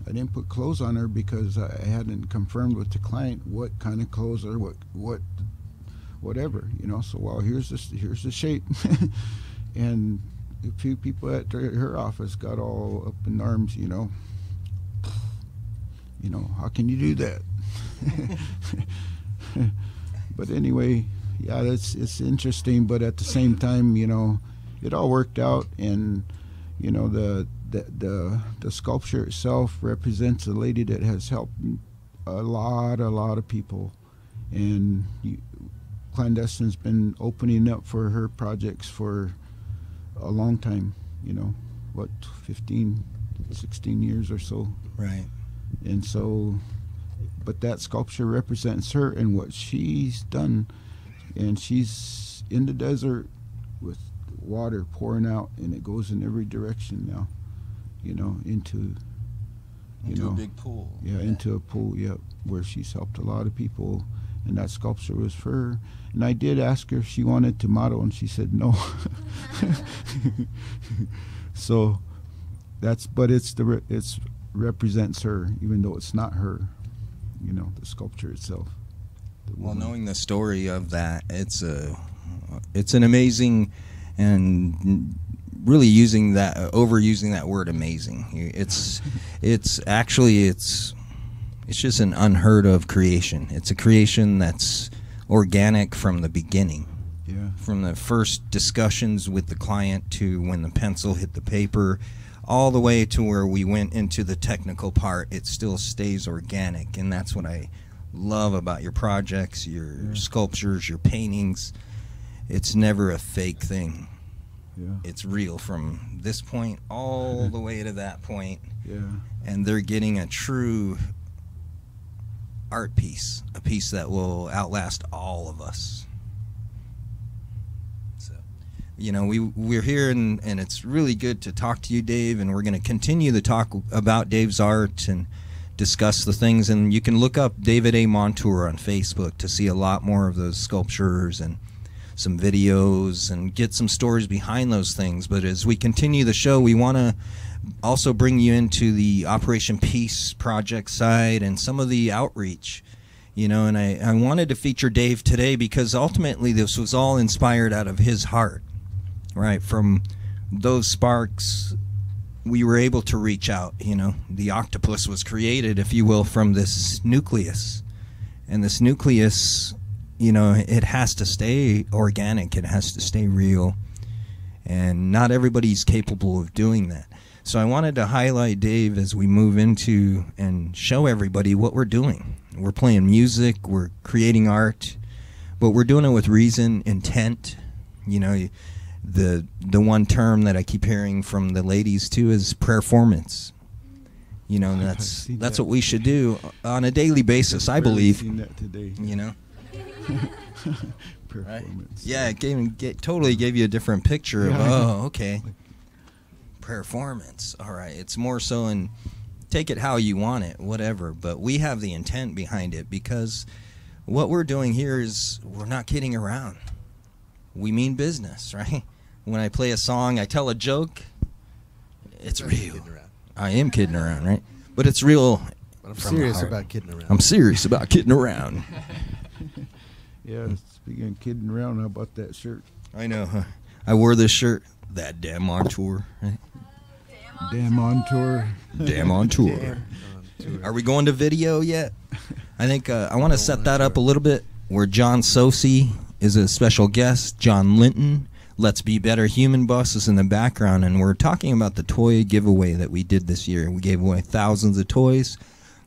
I didn't put clothes on her because I hadn't confirmed with the client what kind of clothes or whatever, you know. So, well, here's the shape, and a few people at her office got all up in arms, you know. You know, how can you do that? But anyway, yeah, it's interesting. But at the same time, you know, it all worked out, and you know, the sculpture itself represents a lady that has helped a lot of people, and Clandestine's been opening up for her projects for a long time, you know, what, 15, 16 years or so. Right. And so, but that sculpture represents her and what she's done, and she's in the desert with water pouring out, and it goes in every direction now, you know, into a big pool. Yeah, into a pool, where she's helped a lot of people, and that sculpture was for her. And I did ask her if she wanted to model, and she said no. So but it's represents her, even though it's not her, you know, the sculpture itself. Well, knowing the story of that, it's an amazing, and really overusing that word amazing. It's just an unheard of creation. It's a creation that's organic from the beginning. Yeah. From the first discussions with the client to when the pencil hit the paper, all the way to where we went into the technical part, it still stays organic. And that's what I love about your projects, your sculptures, your paintings. It's never a fake thing. Yeah. It's real from this point all the way to that point. Yeah. And they're getting a true art piece, a piece that will outlast all of us. So, you know, we're here, and it's really good to talk to you, Dave, and we're going to continue to talk about Dave's art and discuss the things. And you can look up David A.Montour on Facebook to see a lot more of those sculptures and some videos and get some stories behind those things. But as we continue the show, we want to also bring you into the Operation Peace project side and some of the outreach, you know. And I wanted to feature Dave today because ultimately this was all inspired out of his heart, right? From those sparks, we were able to reach out, you know. The octopus was created, if you will, from this nucleus. And this nucleus, you know, it has to stay organic. It has to stay real. And not everybody's capable of doing that. So I wanted to highlight Dave as we move into and show everybody what we're doing. We're playing music, we're creating art, but we're doing it with reason, intent. You know, the one term that I keep hearing from the ladies too is performance. You know, and that's what we should do on a daily basis, I believe. Seen that today. You know. Performance. Right? Yeah, it totally gave you a different picture of, oh, okay. Performance. All right. It's more so in take it how you want it, whatever. But we have the intent behind it because what we're doing here is we're not kidding around. We mean business, right? When I play a song, I tell a joke, it's real. I am kidding around, right? But it's real. But I'm serious about kidding around. I'm serious about kidding around. Yeah, speaking of kidding around, how about that shirt? I know, huh? I wore this shirt. That damn on tour, right? Damn on tour. Damn on tour. Are we going to video yet? I think I want to set that up a little bit. Where John Tsosie is a special guest. John Linton, Let's Be Better Human Bus is in the background, and we're talking about the toy giveaway that we did this year. We gave away thousands of toys.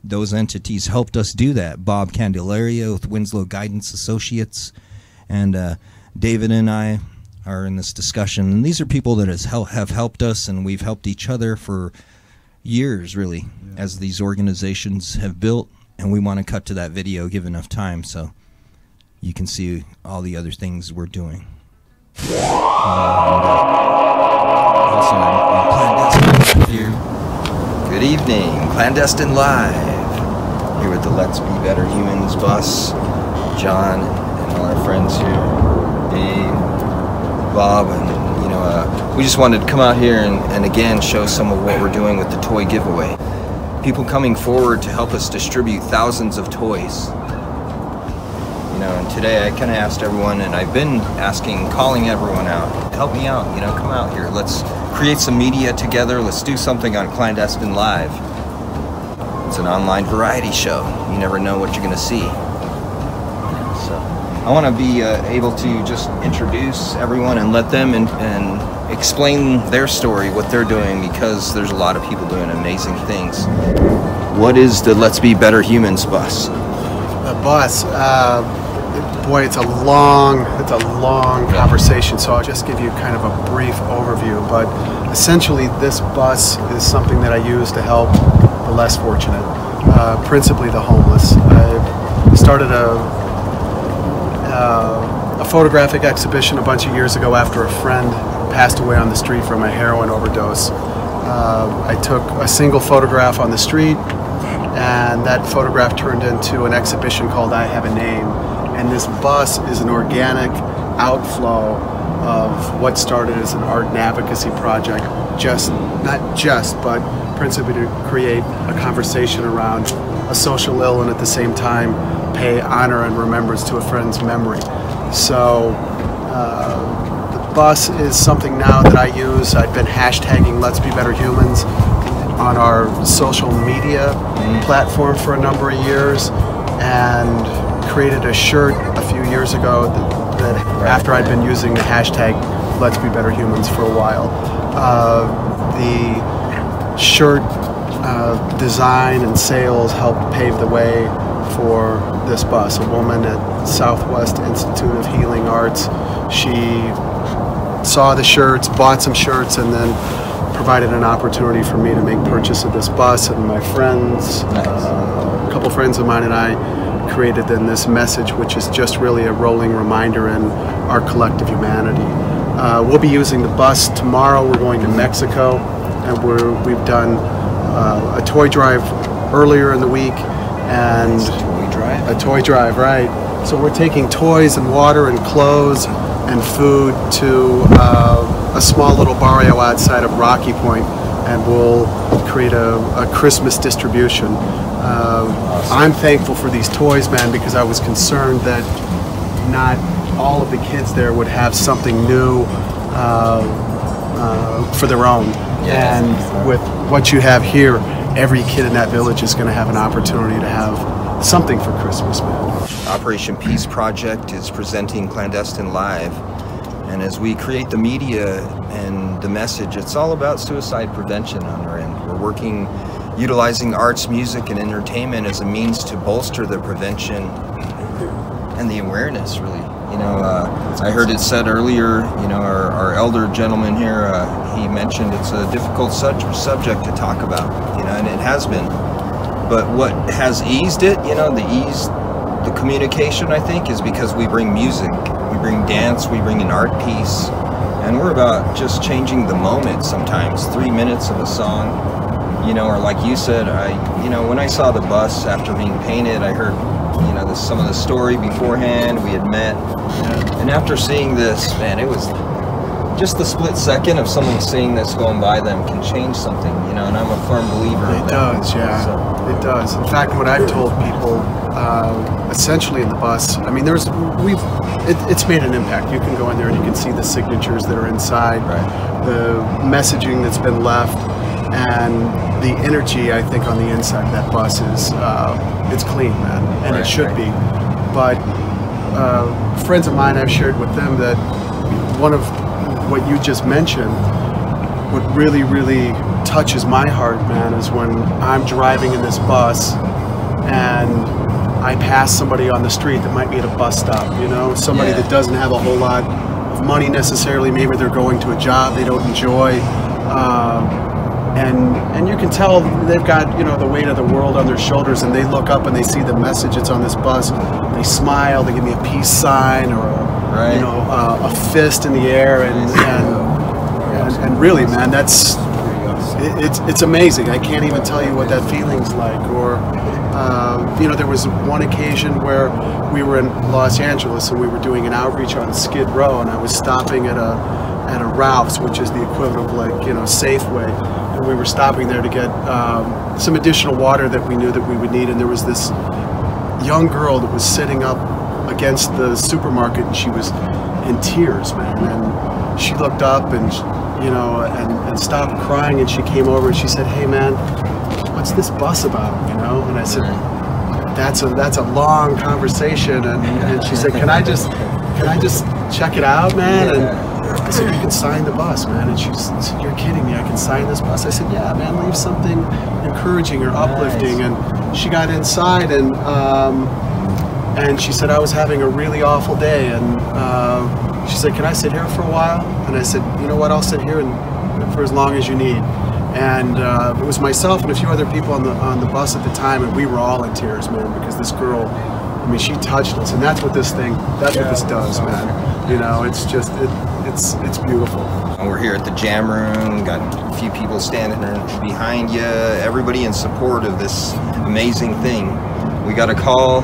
Those entities helped us do that. Bob Candelaria with Winslow Guidance Associates, and David and I are in this discussion. And these are people that have helped us, and we've helped each other for years, really, as these organizations have built. And we want to cut to that video, give enough time, so you can see all the other things we're doing. Also, Clandestine here. Good evening, Clandestine Live. Here with the Let's Be Better Humans bus. John and all our friends here. Dave, Bob, and you know, we just wanted to come out here and again show some of what we're doing with the toy giveaway. people coming forward to help us distribute thousands of toys. You know, and today I kind of asked everyone, and I've been calling everyone out, help me out, you know, come out here. Let's create some media together. Let's do something on Clan-Destine Live. It's an online variety show. You never know what you're going to see. So I want to be able to just introduce everyone and let them and explain their story, what they're doing, because there's a lot of people doing amazing things. What is the Let's Be Better Humans bus? The bus, boy, it's a long conversation, so I'll just give you kind of a brief overview. But essentially, this bus is something that I use to help the less fortunate, principally the homeless. I started a photographic exhibition a bunch of years ago after a friend passed away on the street from a heroin overdose. I took a single photograph on the street, and that photograph turned into an exhibition called I Have a Name. And this bus is an organic outflow of what started as an art and advocacy project, but principally to create a conversation around a social ill and at the same time pay honor and remembrance to a friend's memory. So the bus is something now that I use. I've been hashtagging Let's Be Better Humans on our social media platform for a number of years, and created a shirt a few years ago that after I'd been using the hashtag Let's Be Better Humans for a while. The shirt design and sales helped pave the way for this bus. A woman at Southwest Institute of Healing Arts, she saw the shirts, bought some shirts, and then provided an opportunity for me to make purchase of this bus. And my friends, a couple friends of mine and I created then this message, which is just really a rolling reminder in our collective humanity. We'll be using the bus tomorrow. We're going to Mexico, and we've done a toy drive earlier in the week, and a toy drive, right? So we're taking toys and water and clothes and food to a small little barrio outside of Rocky Point, and we'll create a Christmas distribution. I'm thankful for these toys, man, because I was concerned that not all of the kids there would have something new for their own. Yes. And with what you have here, every kid in that village is going to have an opportunity to have something for Christmas, man. Operation Peace Project is presenting Clan-Destine Live, and as we create the media and the message, it's all about suicide prevention on our end. We're working, utilizing arts, music, and entertainment as a means to bolster the prevention and the awareness, really. You know, I heard it said earlier, you know, our elder gentleman here, he mentioned it's a difficult subject to talk about, you know, and it has been. But what has eased it, you know, the communication, I think, is because we bring music, we bring dance, we bring an art piece, and we're about just changing the moment sometimes. 3 minutes of a song, you know, or like you said, when I saw the bus after being painted, I heard, you know, some of the story beforehand, we had met, and after seeing this, man, it was just the split second of someone seeing this going by them can change something, you know, and I'm a firm believer in that. It does, yeah. So, it does. In fact, what I've told people, essentially in the bus, I mean, it's made an impact. You can go in there and you can see the signatures that are inside, right. The messaging that's been left, and the energy, I think, on the inside of that bus is, it's clean, man, and Right, it should right. be. But friends of mine, I've shared with them that one of what you just mentioned, what really, really touches my heart, man, is when I'm driving in this bus and I pass somebody on the street that might be at a bus stop, you know, somebody Yeah. that doesn't have a whole lot of money necessarily. Maybe they're going to a job they don't enjoy, and you can tell they've got, you know, the weight of the world on their shoulders, and they look up and they see the message that's on this bus. They smile, they give me a peace sign or Right. you know, a fist in the air, and really, man, that's it's amazing. I can't even tell you what that feeling's like. Or you know, there was one occasion where we were in Los Angeles and we were doing an outreach on Skid Row, and I was stopping at a Ralph's, which is the equivalent of, like, you know, Safeway. we were stopping there to get some additional water that we knew that we would need, and there was this young girl that was sitting up against the supermarket, and she was in tears, man. And she looked up and and stopped crying, and she came over and she said, "Hey, man, what's this bus about?" And I said, "That's a long conversation." And she said, "Can I just check it out, man?" And I said, "You can sign the bus, man." And she said, "You're kidding me, I can sign this bus?" I said, "Yeah, man, leave something encouraging or uplifting." And she got inside, and she said, "I was having a really awful day." And she said, "Can I sit here for a while?" And I said, "You know what, I'll sit here for as long as you need." And it was myself and a few other people on the bus at the time, and we were all in tears, man, because this girl, I mean, she touched us, and that's what this does, man. It's just, it's beautiful. And we're here at the jam room, got a few people standing behind you, everybody in support of this amazing thing. We got a call.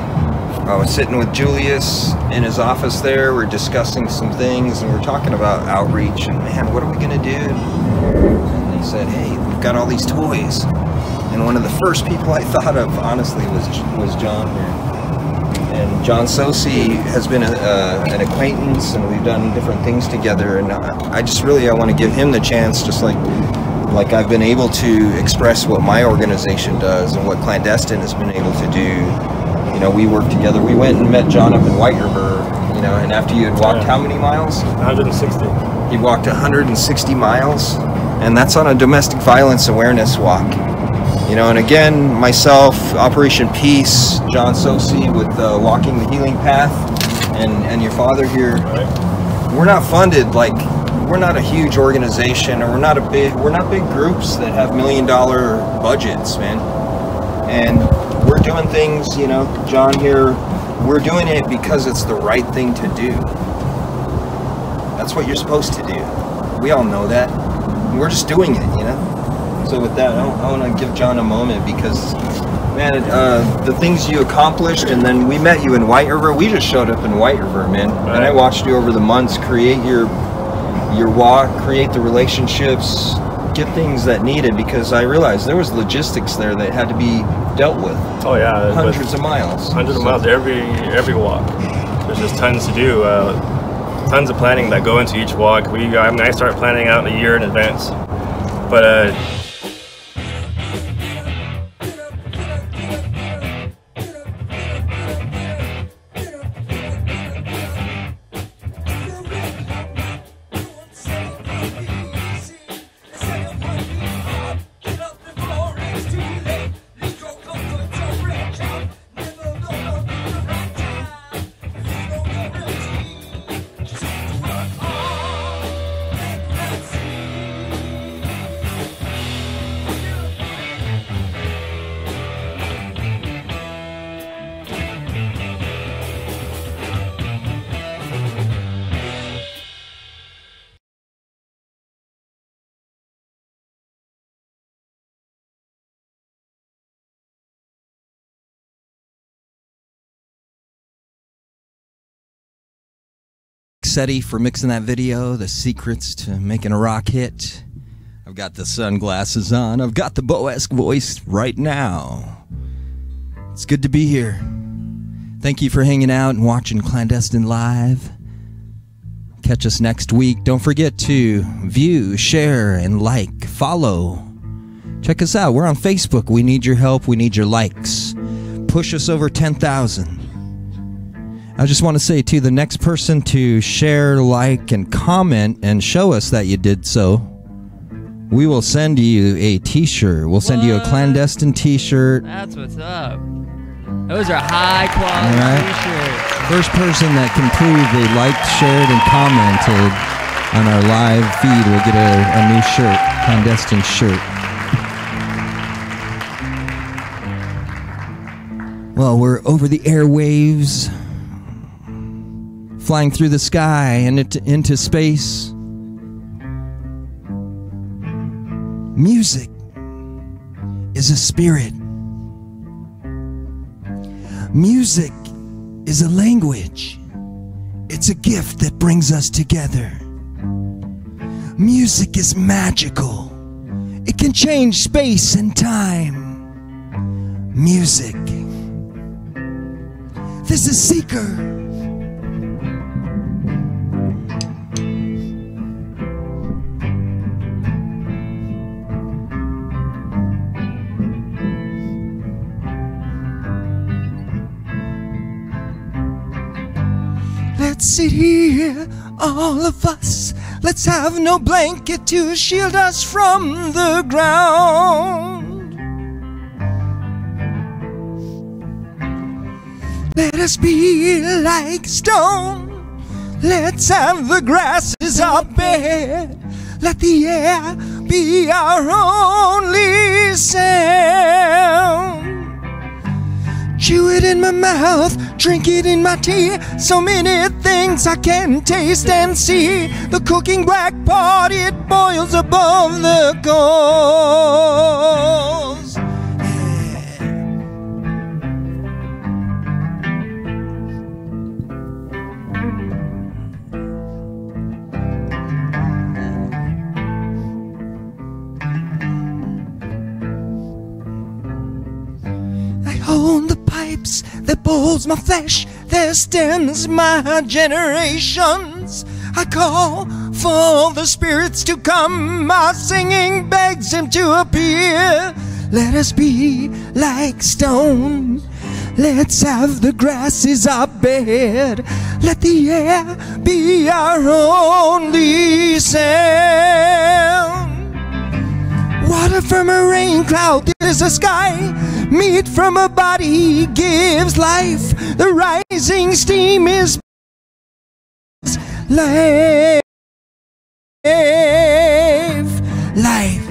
I was sitting with Julius in his office there. We're discussing some things, and we're talking about outreach, and man, what are we gonna do? And they said, "Hey, we've got all these toys." And one of the first people I thought of, honestly, was John here. And John Tsosie has been an acquaintance, and we've done different things together. And I want to give him the chance, just like I've been able to express what my organization does and what Clan-Destine has been able to do. We work together. We went and met John up in White River, and after you had walked how many miles? 160. He walked 160 miles, and that's on a domestic violence awareness walk. And again, myself, Operation Peace, John Tsosie with Walking the Healing Path, and your father here. Right. We're not funded, we're not a huge organization, or we're not big groups that have $1 million budgets, man. And we're doing things, John here, we're doing it because it's the right thing to do. That's what you're supposed to do. We all know that. We're just doing it, So with that, I want to give John a moment, because, man, the things you accomplished, and then we met you in White River. We just showed up in White River, man. Right. And I watched you over the months create your walk, create the relationships, get things that needed, because I realized there was logistics there that had to be dealt with. Oh yeah, hundreds of miles. Hundreds of miles every walk. There's just tons to do. Tons of planning that go into each walk. I start planning out a year in advance. But for mixing that video, the secrets to making a rock hit. I've got the sunglasses on. I've got the Boesque voice right now. It's good to be here. Thank you for hanging out and watching Clan-Destine Live. Catch us next week. Don't forget to view, share, and like, follow. Check us out. We're on Facebook. We need your help. We need your likes. Push us over 10,000. I just want to say, too, the next person to share, like, and comment and show us that you did so, we will send you a t-shirt. We'll send you a Clan-Destine t-shirt. That's what's up. Those are high quality t-shirts. First person that can prove they liked, shared, and commented on our live feed will get a new shirt, Clan-Destine shirt. Well, we're over the airwaves, flying through the sky and into space. Music is a spirit. Music is a language. It's a gift that brings us together. Music is magical. It can change space and time. Music. This is Seeker. Let's sit here, all of us. Let's have no blanket to shield us from the ground. Let us be like stone. Let's have the grasses our bed. Let the air be our only sound. Chew it in my mouth, drink it in my tea. So many things I can taste and see. The cooking black pot, it boils above the coals. I hold the pipes that bowls my flesh, their stems my generations. I call for the spirits to come, my singing begs them to appear. Let us be like stone. Let's have the grasses our bed. Let the air be our only sound. Water from a rain cloud is a sky. Meat from a body gives life. The rising steam is life. Life.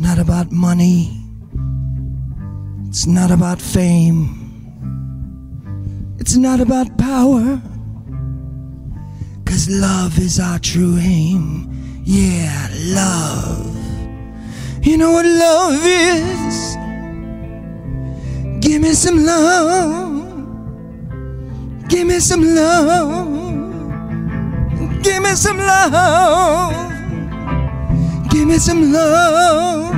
not about money. It's not about fame. It's not about power. 'Cause love is our true aim. Yeah, love. You know what love is? Give me some love. Give me some love. Give me some love. Give me some love.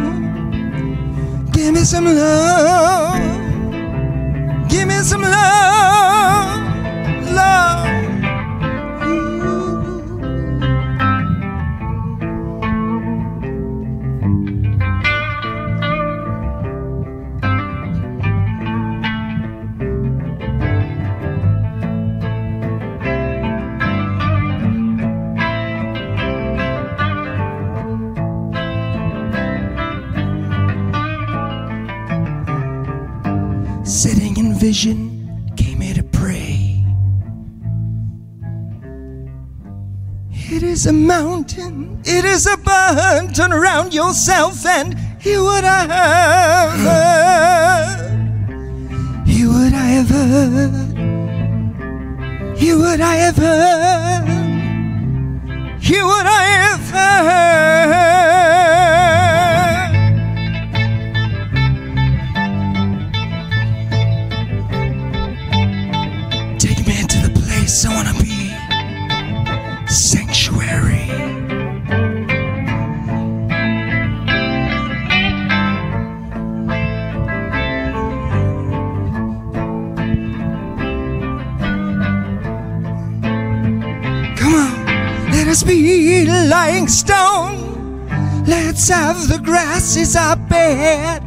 Give me some love. Give me some love. Love. Sitting in vision, came here to pray. It is a mountain, it is a burn. Turn around yourself and hear what I have heard. Hear what I have heard. Hear what I have heard. Hear what I have heard. I wanna be sanctuary. Come on, let us be lying stone. Let's have the grass is our bed.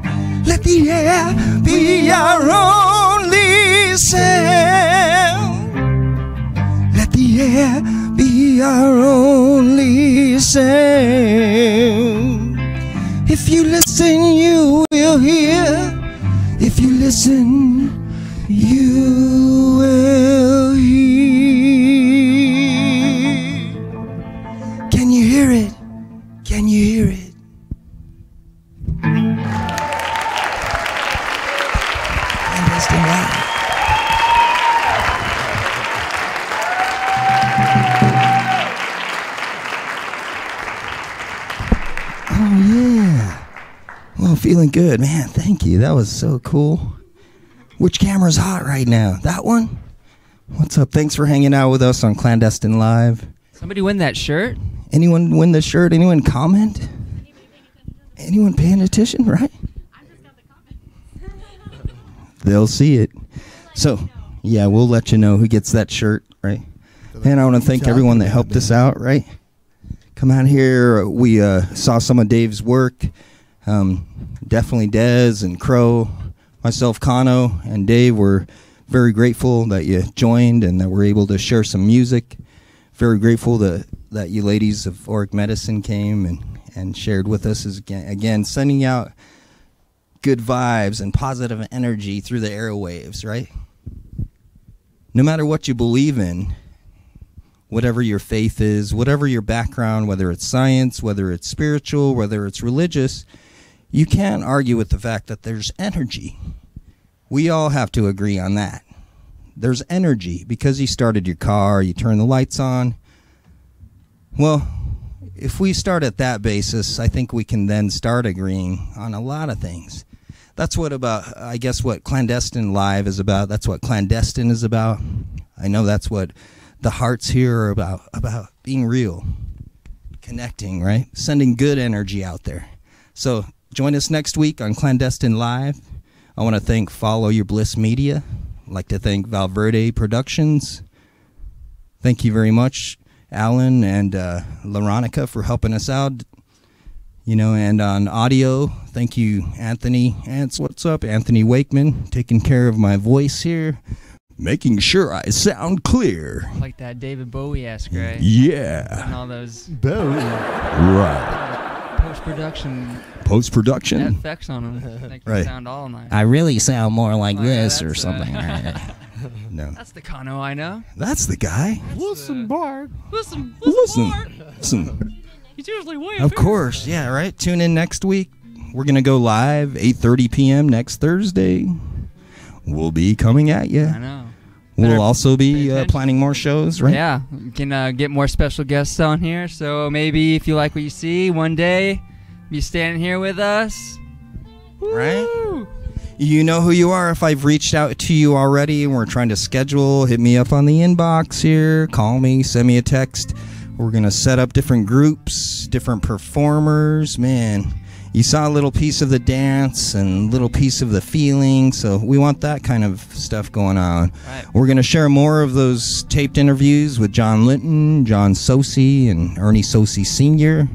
Let the air be our only sound. The air be our only sound. If you listen, you will hear. If you listen, you will hear. Can you hear it? Can you hear it? Clandestine Live. Oh, feeling good, man. Thank you. That was so cool. Which camera's hot right now? That one? What's up? Thanks for hanging out with us on Clandestine Live. Somebody win that shirt? Anyone win the shirt? Anyone comment? Anyone paying attention, right? They'll see it. So, yeah, we'll let you know who gets that shirt, right? And I want to thank everyone that helped us out, right? Come out here. We saw some of Dave's work. Definitely Dez and Crow, myself, Kano, and Dave were very grateful that you joined and that we're able to share some music. Very grateful that you ladies of Auric Medicine came and shared with us. Again, sending out good vibes and positive energy through the airwaves, right? No matter what you believe in, whatever your faith is, whatever your background, whether it's science, whether it's spiritual, whether it's religious, you can't argue with the fact that there's energy. We all have to agree on that. There's energy because you started your car, you turn the lights on. Well, if we start at that basis, I think we can then start agreeing on a lot of things. That's what Clandestine Live is about. That's what Clandestine is about. I know that's what the hearts here are about being real, connecting, right? Sending good energy out there. So join us next week on Clandestine Live. I want to thank Follow Your Bliss Media. I'd like to thank Verde Productions. Thank you very much, Alan and Laronica, for helping us out. You know, and on audio, thank you, Anthony. What's up? Anthony Wakeman, taking care of my voice here, making sure I sound clear. Like that David Bowie-esque, right? Yeah. And all those Bowie. Right. Post-production Effects on them. Make you Right. sound all nice. I really sound more like Oh, yeah, this or that's, something. No. That's the Kano I know. That's the guy. Listen, Bart. Listen, Listen. Bart. Listen. He's usually way Of course, yeah, right? Tune in next week. we're going to go live 8:30 p.m. next Thursday. We'll be coming at you. I know. We'll also pay be attention. planning more shows, right? Yeah, you can get more special guests on here. So maybe if you like what you see, one day be standing here with us. Right? Woo! You know who you are. If I've reached out to you already and we're trying to schedule, hit me up on the inbox here. Call me, send me a text. We're going to set up different groups, different performers. Man, you saw a little piece of the dance and a little piece of the feeling. So we want that kind of stuff going on. Right. We're going to share more of those taped interviews with John Linton, John Tsosie, and Ernie Tsosie Sr.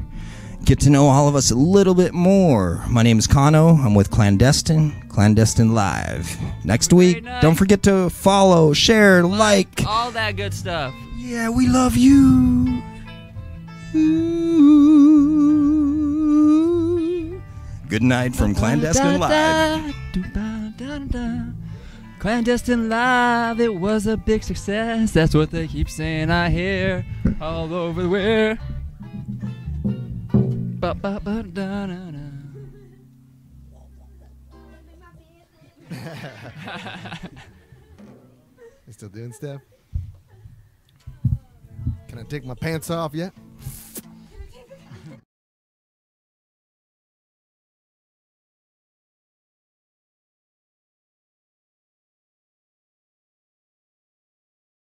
Get to know all of us a little bit more. My name is Kano. I'm with Clan-Destine, Clan-Destine Live. Next week, night. don't forget to follow, share, like. All that good stuff. Yeah, we love you. Ooh. Good night from Clan-Destine Live. Clan-Destine Live, it was a big success. That's what they keep saying. I hear all over the where. Ba-ba-ba-da-da-da. You still doing stuff? Can I take my pants off yet?